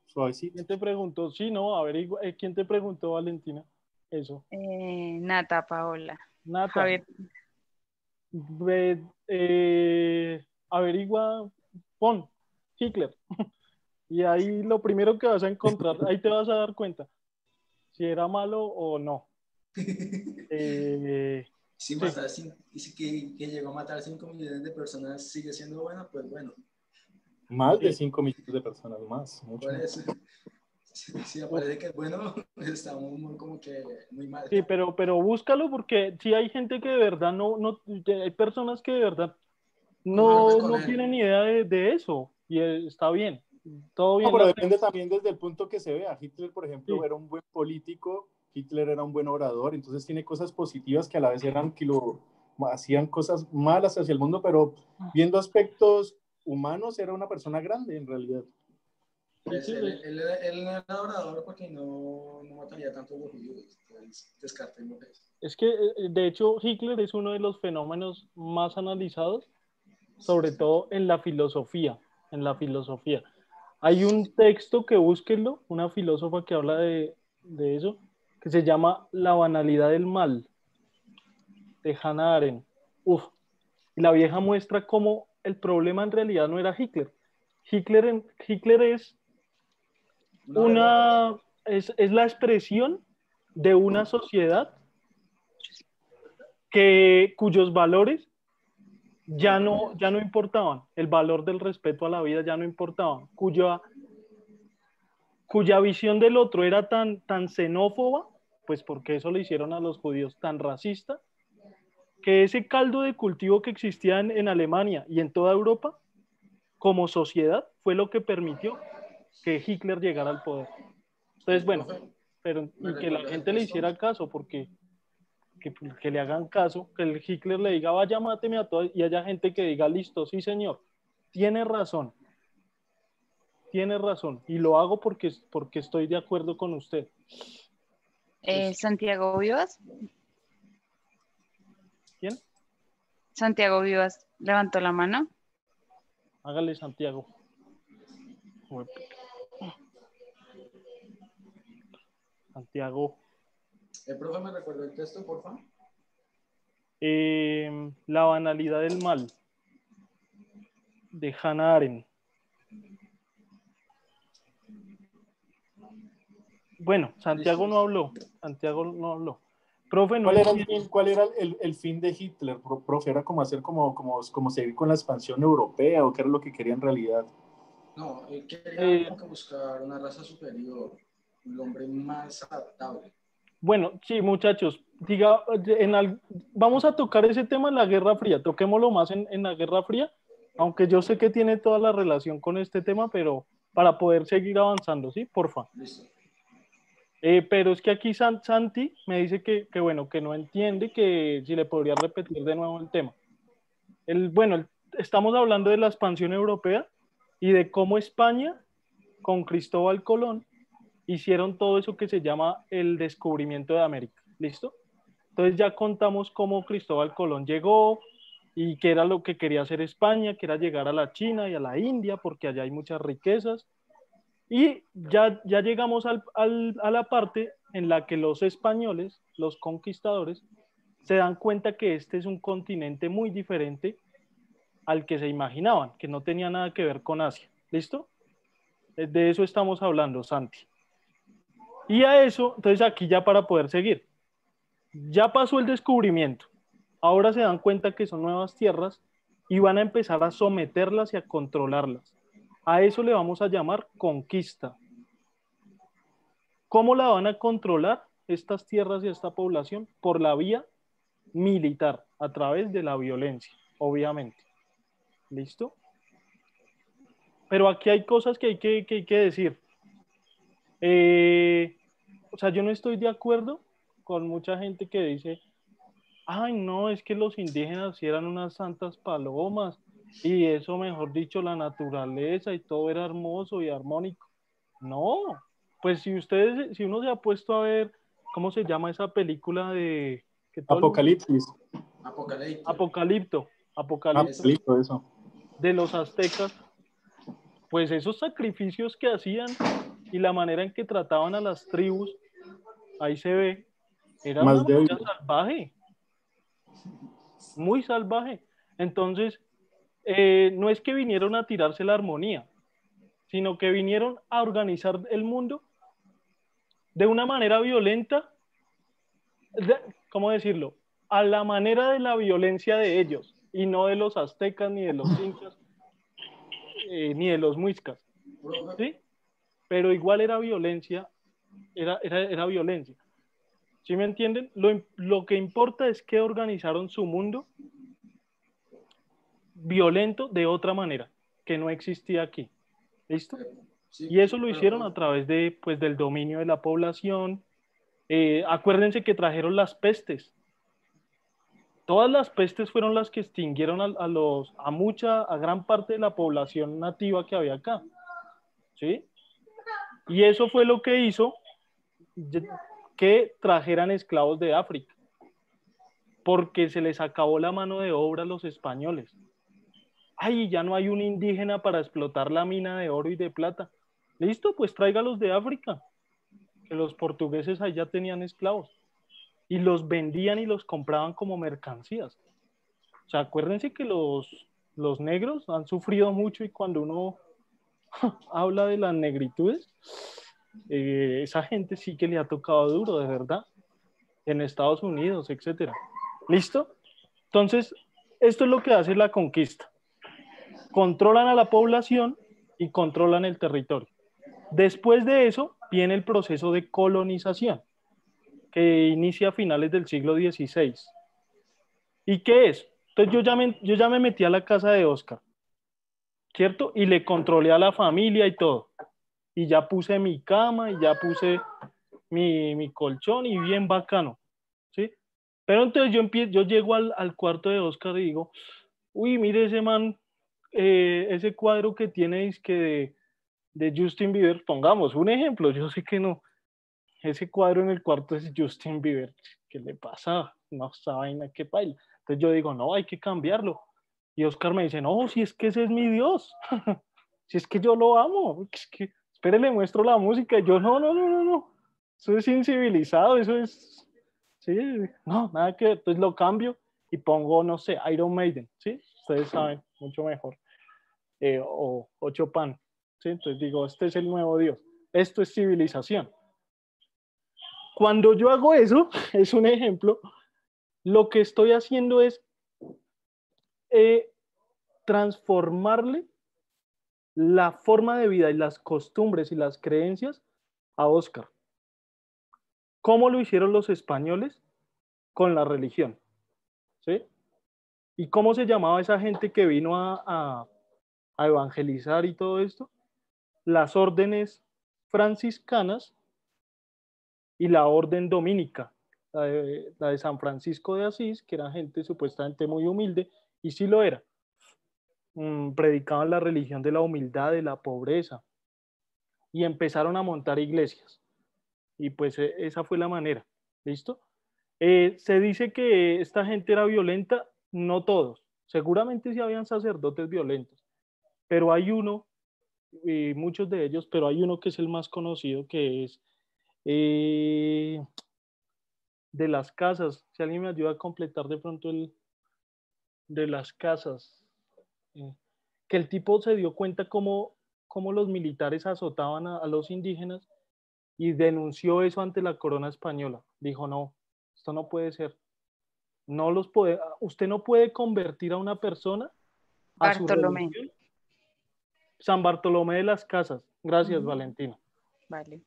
suavecito. ¿Quién te preguntó? Sí, no, a ver, ¿quién te preguntó, Valentina? Eso. Nata, Paola. Nata. Javier. Averigua, pon Hitler. Y ahí lo primero que vas a encontrar, ahí te vas a dar cuenta si era malo o no. Si matar que llegó a matar 5 millones de personas sigue siendo bueno, pues bueno. Más de 5 millones de personas más. Mucho por eso. Si aparece que es bueno, estamos como que muy mal. Sí, pero búscalo porque sí hay gente que de verdad hay personas que de verdad no tienen ni idea de eso y está bien, todo bien. No, pero depende también desde el punto que se vea. Hitler, por ejemplo, Sí. era un buen político, Hitler era un buen orador, entonces tiene cosas positivas que a la vez eran que hacían cosas malas hacia el mundo, pero viendo aspectos humanos era una persona grande en realidad. Pues él no era orador porque no mataría tanto a los judíos, pues descartemos eso. Es que, de hecho, Hitler es uno de los fenómenos más analizados, sobre todo en la filosofía. Hay un texto que búsquenlo, una filósofa que habla de eso, que se llama La banalidad del mal, de Hannah Arendt. Y la vieja muestra cómo el problema en realidad no era Hitler. Hitler es es la expresión de una sociedad cuyos valores ya no importaban, el valor del respeto a la vida ya no importaba, cuya visión del otro era tan xenófoba, pues porque eso le hicieron a los judíos, tan racista, que ese caldo de cultivo que existía en Alemania y en toda Europa, como sociedad, fue lo que permitió que Hitler llegara al poder. Entonces, bueno, y que la gente le hiciera caso, porque que le hagan caso, que el Hitler le diga, vaya, máteme a todos, y haya gente que diga, listo, sí señor, tiene razón, y lo hago porque estoy de acuerdo con usted. Santiago Vivas. ¿Quién? Santiago Vivas levantó la mano. Hágale, Santiago. Santiago. ¿El profe me recuerda el texto, por favor? La banalidad del mal, de Hannah Arendt. Bueno, Santiago no habló. Profe, no ¿Cuál era el fin de Hitler, profe? ¿Era como hacer como seguir con la expansión europea o qué era lo que quería en realidad? No, quería como que buscar una raza superior, un hombre más adaptable. Bueno, sí, muchachos, vamos a tocar ese tema en la Guerra Fría, toquémoslo más en la Guerra Fría, aunque yo sé que tiene toda la relación con este tema, pero para poder seguir avanzando, ¿sí? Porfa. Listo. Pero es que aquí Santi me dice que bueno, que no entiende, que si le podría repetir de nuevo el tema. Estamos hablando de la expansión europea y de cómo España, con Cristóbal Colón, hicieron todo eso que se llama el descubrimiento de América. ¿Listo? Entonces ya contamos cómo Cristóbal Colón llegó y qué era lo que quería hacer España, que era llegar a la China y a la India, porque allá hay muchas riquezas. Y ya llegamos a la parte en la que los españoles, los conquistadores, se dan cuenta que este es un continente muy diferente al que se imaginaban, que no tenía nada que ver con Asia. ¿Listo? De eso estamos hablando, Santi. Y a eso, entonces aquí ya para poder seguir, ya pasó el descubrimiento, ahora se dan cuenta que son nuevas tierras y van a empezar a someterlas y a controlarlas. A eso le vamos a llamar conquista. ¿Cómo la van a controlar estas tierras y esta población? Por la vía militar, a través de la violencia, obviamente. ¿Listo? Pero aquí hay cosas que hay que decir. O sea, yo no estoy de acuerdo con mucha gente que dice, ay, no, es que los indígenas sí eran unas santas palomas y eso, mejor dicho, la naturaleza y todo era hermoso y armónico. No, pues si uno se ha puesto a ver, ¿cómo se llama esa película de... Apocalipsis. Apocalipto, eso. De los aztecas, pues esos sacrificios que hacían y la manera en que trataban a las tribus, ahí se ve, era una manera salvaje, muy salvaje. Entonces, no es que vinieron a tirarse la armonía, sino que vinieron a organizar el mundo de una manera violenta, ¿cómo decirlo? A la manera de la violencia de ellos, y no de los aztecas, ni de los incas, ni de los muiscas, ¿sí? Pero igual era violencia, era violencia. ¿Sí me entienden? Lo que importa es que organizaron su mundo violento de otra manera, que no existía aquí. ¿Listo? Sí, y eso lo hicieron a través de, pues, del dominio de la población. Acuérdense que trajeron las pestes. Todas las pestes fueron las que extinguieron a gran parte de la población nativa que había acá. ¿Sí? Y eso fue lo que hizo que trajeran esclavos de África, porque se les acabó la mano de obra a los españoles. Ay, ya no hay un indígena para explotar la mina de oro y de plata. Listo, pues tráigalos de África, que los portugueses allá tenían esclavos y los vendían y los compraban como mercancías. O sea, acuérdense que los negros han sufrido mucho y cuando uno habla de las negritudes, esa gente sí que le ha tocado duro, de verdad, en Estados Unidos, etcétera. ¿Listo? Entonces, esto es lo que hace la conquista. Controlan a la población y controlan el territorio. Después de eso viene el proceso de colonización, que inicia a finales del siglo XVI. ¿Y qué es? Entonces yo ya me metí a la casa de Oscar, ¿cierto? Y le controlé a la familia y todo. Y ya puse mi cama y ya puse mi colchón y bien bacano, ¿sí? Pero entonces yo llego al cuarto de Oscar y digo, uy, mire ese man, ese cuadro que tiene es que de Justin Bieber, pongamos un ejemplo, yo sé que no, ese cuadro en el cuarto es Justin Bieber, ¿qué le pasa? No, esa vaina, qué paila. Entonces yo digo, no, hay que cambiarlo. Y Oscar me dice, no, si es que ese es mi Dios, si es que yo lo amo, es que, espere, le muestro la música. Y yo, no, eso es incivilizado, eso es, sí, no, nada que ver. Entonces lo cambio y pongo, no sé, Iron Maiden, ¿sí? Ustedes saben mucho mejor. O Chopin, ¿sí? Entonces digo, este es el nuevo Dios, esto es civilización. Cuando yo hago eso, es un ejemplo, lo que estoy haciendo es transformarle la forma de vida y las costumbres y las creencias a Oscar. ¿Cómo lo hicieron los españoles? Con la religión, ¿sí? ¿Y cómo se llamaba esa gente que vino a evangelizar y todo esto? Las órdenes franciscanas y la orden dominica, la de San Francisco de Asís, que era gente supuestamente muy humilde, y sí lo era. Predicaban la religión de la humildad, de la pobreza, y empezaron a montar iglesias. Y pues esa fue la manera, ¿listo? Se dice que esta gente era violenta, no todos, seguramente sí habían sacerdotes violentos, pero hay uno, y muchos de ellos, pero hay uno que es el más conocido, que es de las casas. Si alguien me ayuda a completar de pronto el de las casas, que el tipo se dio cuenta cómo los militares azotaban a los indígenas y denunció eso ante la corona española. Dijo, no, esto no puede ser. No los puede, usted no puede convertir a una persona a su Bartolomé. religión. San Bartolomé de las Casas. Gracias, Valentina. Vale.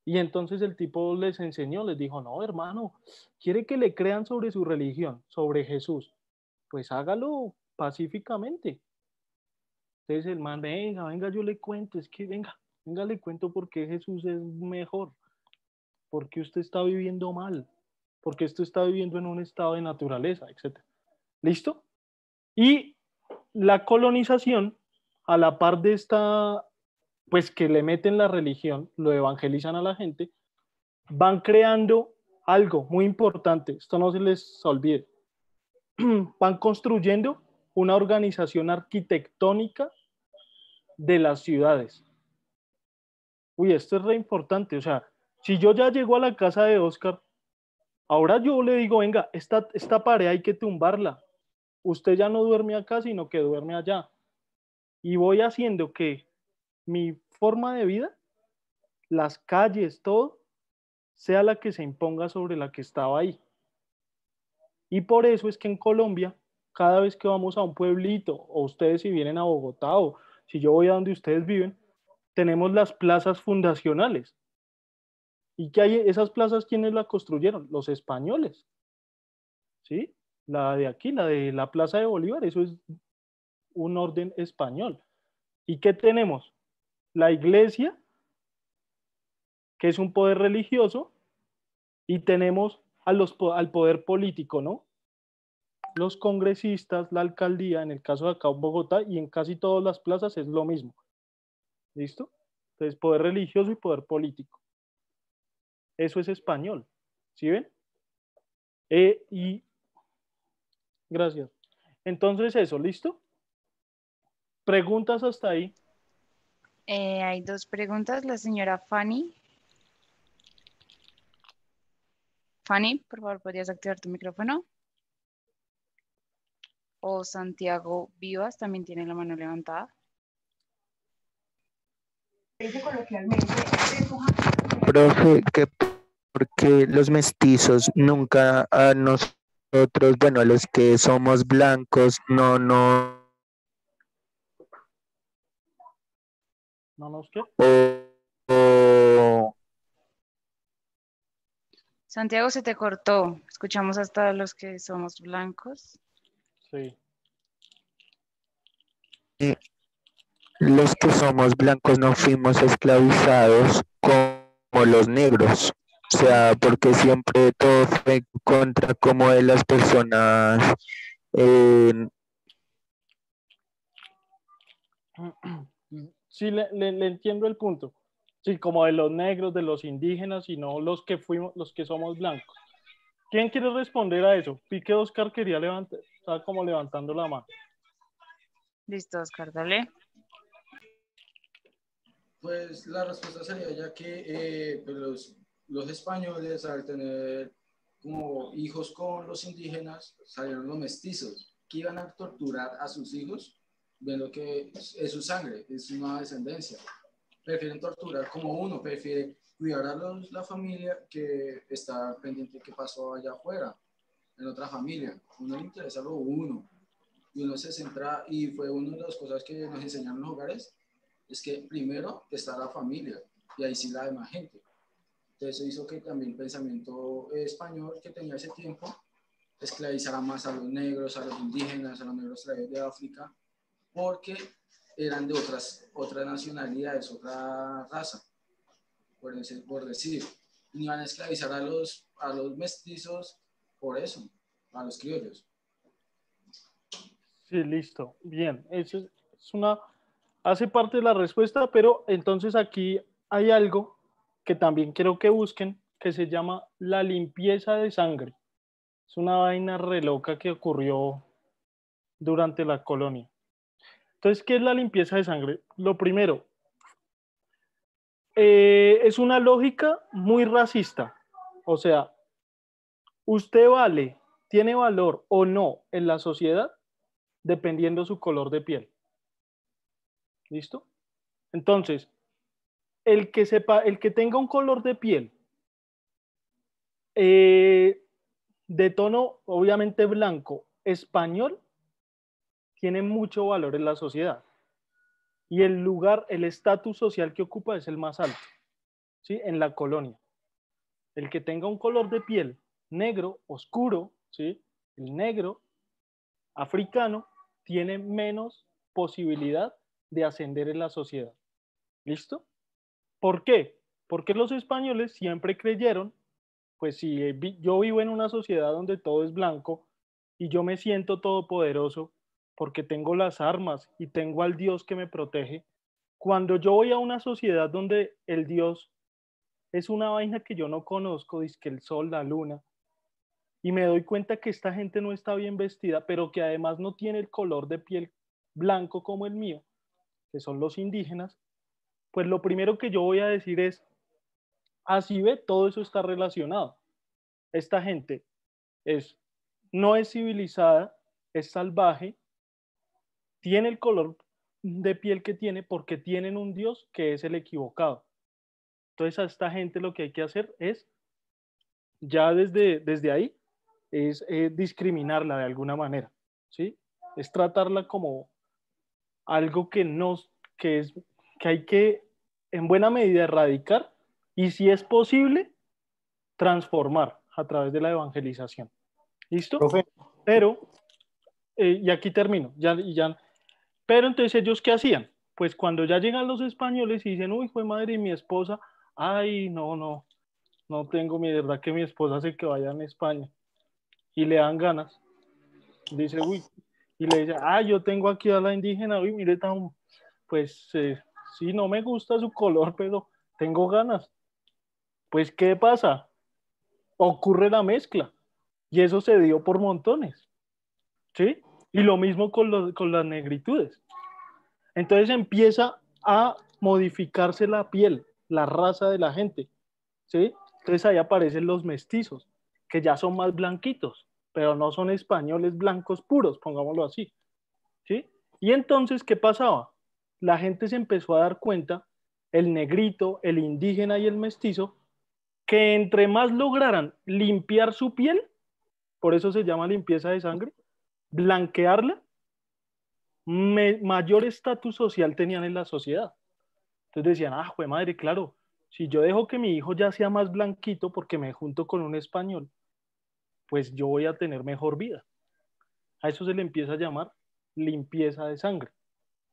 Y entonces el tipo les enseñó, les dijo, no, hermano, quiere que le crean sobre su religión, sobre Jesús, pues hágalo pacíficamente. Entonces el man, venga, yo le cuento, es que venga, le cuento por qué Jesús es mejor, porque usted está viviendo mal, porque usted está viviendo en un estado de naturaleza, etc. ¿Listo? Y la colonización, a la par de esta, pues que le meten la religión, lo evangelizan a la gente, van creando algo muy importante, esto no se les olvide, van construyendo una organización arquitectónica de las ciudades. Uy, esto es re importante, o sea, si yo ya llego a la casa de Oscar, ahora yo le digo, venga, esta pared hay que tumbarla, usted ya no duerme acá, sino que duerme allá, y voy haciendo que mi forma de vida, las calles, todo, sea la que se imponga sobre la que estaba ahí. Y por eso es que en Colombia, cada vez que vamos a un pueblito, o ustedes si vienen a Bogotá, o si yo voy a donde ustedes viven, tenemos las plazas fundacionales. ¿Y qué hay? Esas plazas, ¿quiénes las construyeron? Los españoles. ¿Sí? La de aquí, la de la Plaza de Bolívar, eso es un orden español. ¿Y qué tenemos? La iglesia, que es un poder religioso, y tenemos al poder político, ¿no? Los congresistas, la alcaldía, en el caso de acá en Bogotá, y en casi todas las plazas es lo mismo. ¿Listo? Entonces, poder religioso y poder político. Eso es español. ¿Sí ven? Y gracias. Entonces eso, ¿listo? ¿Preguntas hasta ahí? Hay dos preguntas. La señora Fanny. Fanny, por favor, ¿podrías activar tu micrófono? O Santiago Vivas también tiene la mano levantada. Profe, que porque los mestizos nunca nos nosotros, bueno, los que somos blancos, ¿No nos qué? o Santiago, se te cortó. Escuchamos hasta los que somos blancos. Sí. los que somos blancos no fuimos esclavizados como los negros. O sea, porque siempre todo fue en contra como de las personas. eh, Sí, le entiendo el punto. Sí, como de los negros, de los indígenas, y no los que fuimos, los que somos blancos. ¿Quién quiere responder a eso? Pique Oscar quería levantar, estaba como levantando la mano. Listo, Oscar, dale. Pues la respuesta sería ya que pues los españoles al tener como hijos con los indígenas salieron los mestizos que iban a torturar a sus hijos viendo que es su sangre, es una descendencia. Prefieren torturar como uno, prefiere cuidar a la familia que estar pendiente de qué pasó allá afuera, en otra familia. Uno le interesa lo uno y uno se centra, y fue una de las cosas que nos enseñaron en los hogares, es que primero está la familia y ahí sí la demás gente. Entonces eso hizo que también el pensamiento español que tenía ese tiempo esclavizara más a los negros, a los indígenas, a los negros traídos de África, porque eran de otras nacionalidades, otra raza, por decir. Y iban a esclavizar a los mestizos por eso, a los criollos. Sí, listo. Bien, eso es hace parte de la respuesta, pero entonces aquí hay algo que también quiero que busquen, que se llama la limpieza de sangre. Es una vaina re loca que ocurrió durante la colonia. Entonces, ¿qué es la limpieza de sangre? Lo primero, es una lógica muy racista. O sea, usted tiene valor o no en la sociedad dependiendo su color de piel. ¿Listo? Entonces, el que tenga un color de piel de tono obviamente blanco, español, tiene mucho valor en la sociedad. Y el estatus social que ocupa es el más alto, ¿sí? En la colonia. El que tenga un color de piel negro, oscuro, ¿sí? El negro, africano, tiene menos posibilidad de ascender en la sociedad. ¿Listo? ¿Por qué? Porque los españoles siempre creyeron, pues si yo vivo en una sociedad donde todo es blanco y yo me siento todopoderoso porque tengo las armas y tengo al Dios que me protege, cuando yo voy a una sociedad donde el Dios es una vaina que yo no conozco, dice que el sol, la luna, y me doy cuenta que esta gente no está bien vestida, pero que además no tiene el color de piel blanco como el mío, que son los indígenas, pues lo primero que yo voy a decir es, así ve, todo eso está relacionado. Esta gente no es civilizada, es salvaje, tiene el color de piel que tiene porque tienen un Dios que es el equivocado. Entonces a esta gente lo que hay que hacer es, ya desde ahí, es discriminarla de alguna manera, ¿sí? Es tratarla como algo que hay que en buena medida erradicar y si es posible, transformar a través de la evangelización. ¿Listo? Profe. Pero, y aquí termino, pero entonces ellos ¿qué hacían? Pues cuando ya llegan los españoles y dicen, uy, fue madre, y mi esposa, ay, no tengo mi verdad que mi esposa se que vaya en España y le dan ganas. Dice, uy, y le dice, yo tengo aquí a la indígena, uy, mire, pues sí, no me gusta su color, pero tengo ganas. Pues, ¿qué pasa? Ocurre la mezcla y eso se dio por montones, ¿sí? Y lo mismo con las negritudes. Entonces empieza a modificarse la piel, la raza de la gente, ¿sí? Entonces ahí aparecen los mestizos, que ya son más blanquitos, pero no son españoles blancos puros, pongámoslo así, ¿sí? Y entonces, ¿qué pasaba? La gente se empezó a dar cuenta, el negrito, el indígena y el mestizo, que entre más lograran limpiar su piel, por eso se llama limpieza de sangre, blanquearla, mayor estatus social tenían en la sociedad. Entonces decían, ah, jue madre, claro, si yo dejo que mi hijo ya sea más blanquito porque me junto con un español, pues yo voy a tener mejor vida. A eso se le empieza a llamar limpieza de sangre.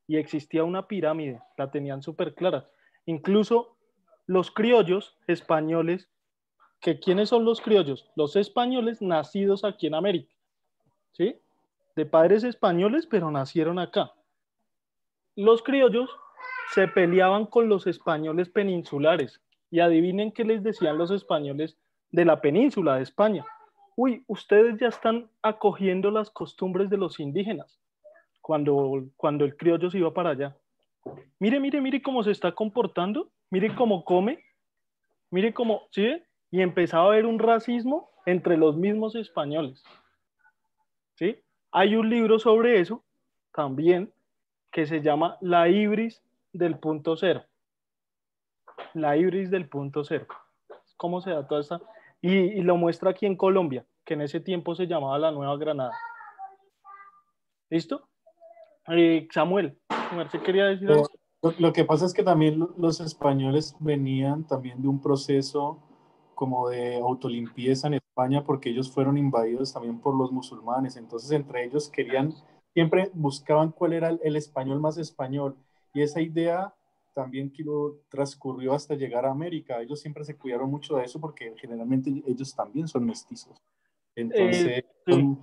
Y existía una pirámide, la tenían súper clara. Incluso los criollos españoles, que ¿quiénes son los criollos? Los españoles nacidos aquí en América, ¿sí? De padres españoles, pero nacieron acá. Los criollos se peleaban con los españoles peninsulares. Y adivinen qué les decían los españoles de la península de España. Uy, ustedes ya están acogiendo las costumbres de los indígenas cuando el criollo se iba para allá. Mire cómo se está comportando, mire cómo come, mire cómo, ¿sí? Y empezaba a haber un racismo entre los mismos españoles, ¿sí? Hay un libro sobre eso también que se llama La Ibris del punto cero. La Ibris del punto cero. ¿Cómo se da toda esta? Y lo muestra aquí en Colombia, que en ese tiempo se llamaba la Nueva Granada. ¿Listo? Samuel, ¿usted quería decir algo? Lo que pasa es que también los españoles venían también de un proceso como de autolimpieza en España porque ellos fueron invadidos también por los musulmanes. Entonces entre ellos siempre buscaban cuál era el español más español. Y esa idea también transcurrió hasta llegar a América. Ellos siempre se cuidaron mucho de eso porque generalmente ellos también son mestizos. Entonces, sí.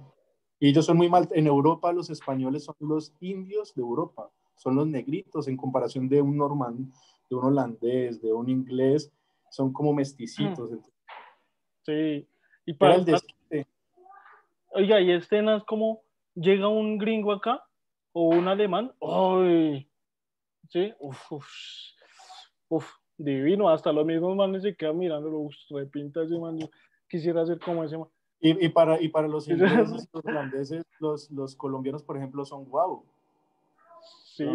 y ellos son muy mal. En Europa los españoles son los indios de Europa, son los negritos en comparación de un normand, de un holandés, de un inglés, son como mesticitos. Sí. Y para el desquite. Oiga, y escenas como llega un gringo acá o un alemán, ¡ay! Sí, uf, divino, hasta los mismos manes se quedan mirándolo, repinta ese man, yo quisiera ser como ese man. Y para los ingleses, los holandeses, los colombianos, por ejemplo, son guau. Sí.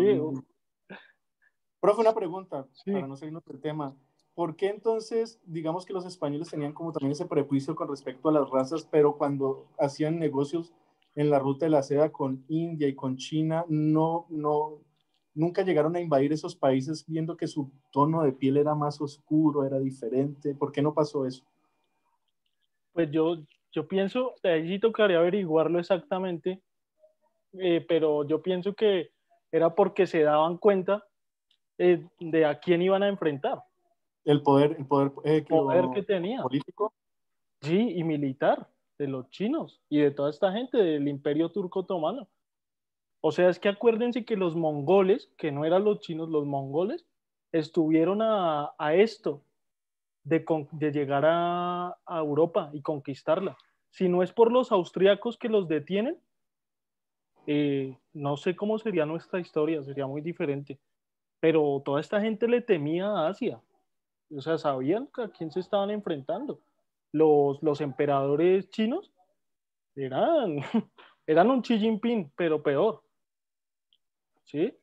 Profe, una pregunta, para no salirnos del tema. ¿Por qué entonces, digamos que los españoles tenían como también ese prejuicio con respecto a las razas, pero cuando hacían negocios en la ruta de la seda con India y con China, nunca llegaron a invadir esos países viendo que su tono de piel era más oscuro, era diferente? ¿Por qué no pasó eso? Pues yo pienso, ahí sí tocaría averiguarlo exactamente, pero yo pienso que era porque se daban cuenta de a quién iban a enfrentar. El poder que tenía. Político. Sí, y militar de los chinos y de toda esta gente del Imperio Turco Otomano. O sea, es que acuérdense que los mongoles, que no eran los chinos, los mongoles, estuvieron a esto de llegar a Europa y conquistarla. Si no es por los austríacos que los detienen, no sé cómo sería nuestra historia, sería muy diferente. Pero toda esta gente le temía a Asia. O sea, sabían a quién se estaban enfrentando. Los emperadores chinos eran un Xi Jinping, pero peor. ¿Sí?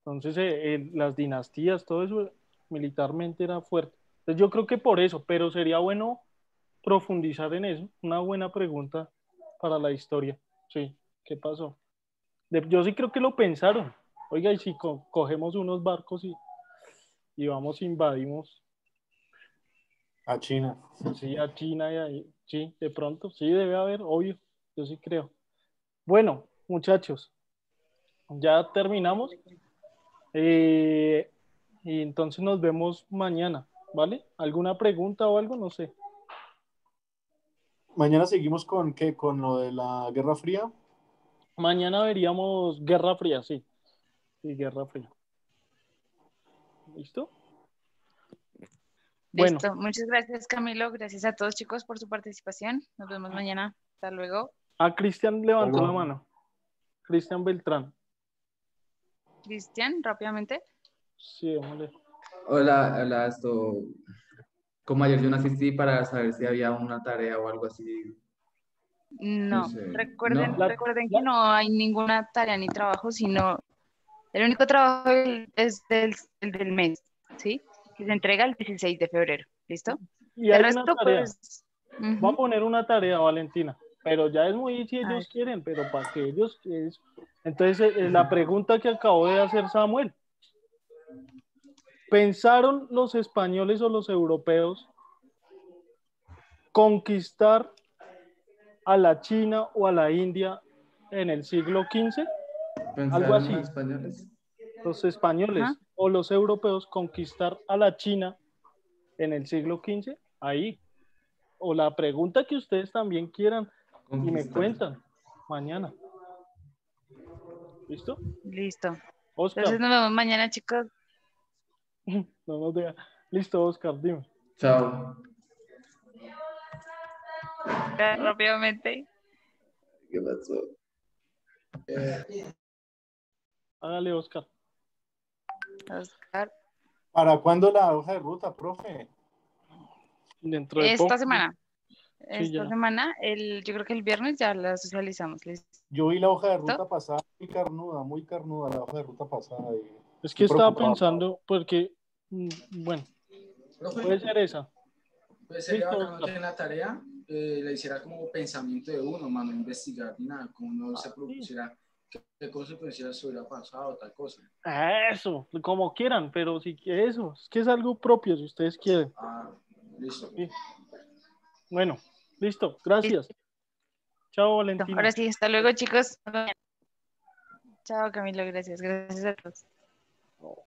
Entonces, las dinastías, todo eso militarmente era fuerte. Entonces, yo creo que por eso, pero sería bueno profundizar en eso. Una buena pregunta para la historia. Sí, ¿qué pasó? Yo sí creo que lo pensaron. Oiga, y si cogemos unos barcos y vamos, invadimos a China. Sí, a China y ahí, sí, de pronto, sí debe haber, obvio, yo sí creo. Bueno, muchachos, ya terminamos. Y entonces nos vemos mañana, ¿vale? ¿Alguna pregunta o algo? No sé. Mañana seguimos con lo de la Guerra Fría. Mañana veríamos Guerra Fría, sí. Sí, Guerra Fría. ¿Listo? Bueno. Listo. Muchas gracias, Camilo. Gracias a todos, chicos, por su participación. Nos vemos mañana. Hasta luego. Cristian levantó la mano. Cristian Beltrán. Cristian, rápidamente. Sí, démosle. Hola, como ayer yo no asistí para saber si había una tarea o algo así. No, sé. recuerden ¿No? que no hay ninguna tarea ni trabajo, sino el único trabajo es el del mes, ¿sí? Que se entrega el 16 de febrero, ¿listo? Y hay una tarea. Voy a poner una tarea, Valentina. pero ya es muy si Ay, ellos quieren, pero para que ellos... Entonces, la pregunta que acabó de hacer Samuel, ¿pensaron los españoles o los europeos conquistar a la China o a la India en el siglo XV? Algo ¿Pensaron así. los españoles? Los españoles ajá. o los europeos conquistar a la China en el siglo XV, ahí. O la pregunta que ustedes también quieran y me Conquistar. cuentan mañana. ¿Listo? Listo. Entonces Oscar, nos vemos mañana, chicos. no nos deja. Listo, Oscar, dime. Chao. Rápidamente. ¿Qué pasó? Hágale, Oscar. Oscar. ¿Para cuándo la hoja de ruta, profe? Dentro de Esta poco. semana. Sí, Esta ya. semana, yo creo que el viernes ya la socializamos. ¿Listo? Yo vi la hoja de ruta pasada, muy carnuda la hoja de ruta pasada. Es que Estoy estaba preocupado. pensando, porque, bueno, Profe, puede ser esa. pues sería Listo, bacano Oscar. que en la tarea le hiciera como pensamiento de uno, mano, investigar ni nada, como no se propusiera qué consecuencias hubiera pasado, tal cosa. Eso, como quieran, pero si eso, es que es algo propio, si ustedes quieren. Ah, listo. Sí. Bueno, listo, gracias. Chao, Valentina. Ahora sí, hasta luego, chicos. Chao, Camilo, gracias. Gracias a todos.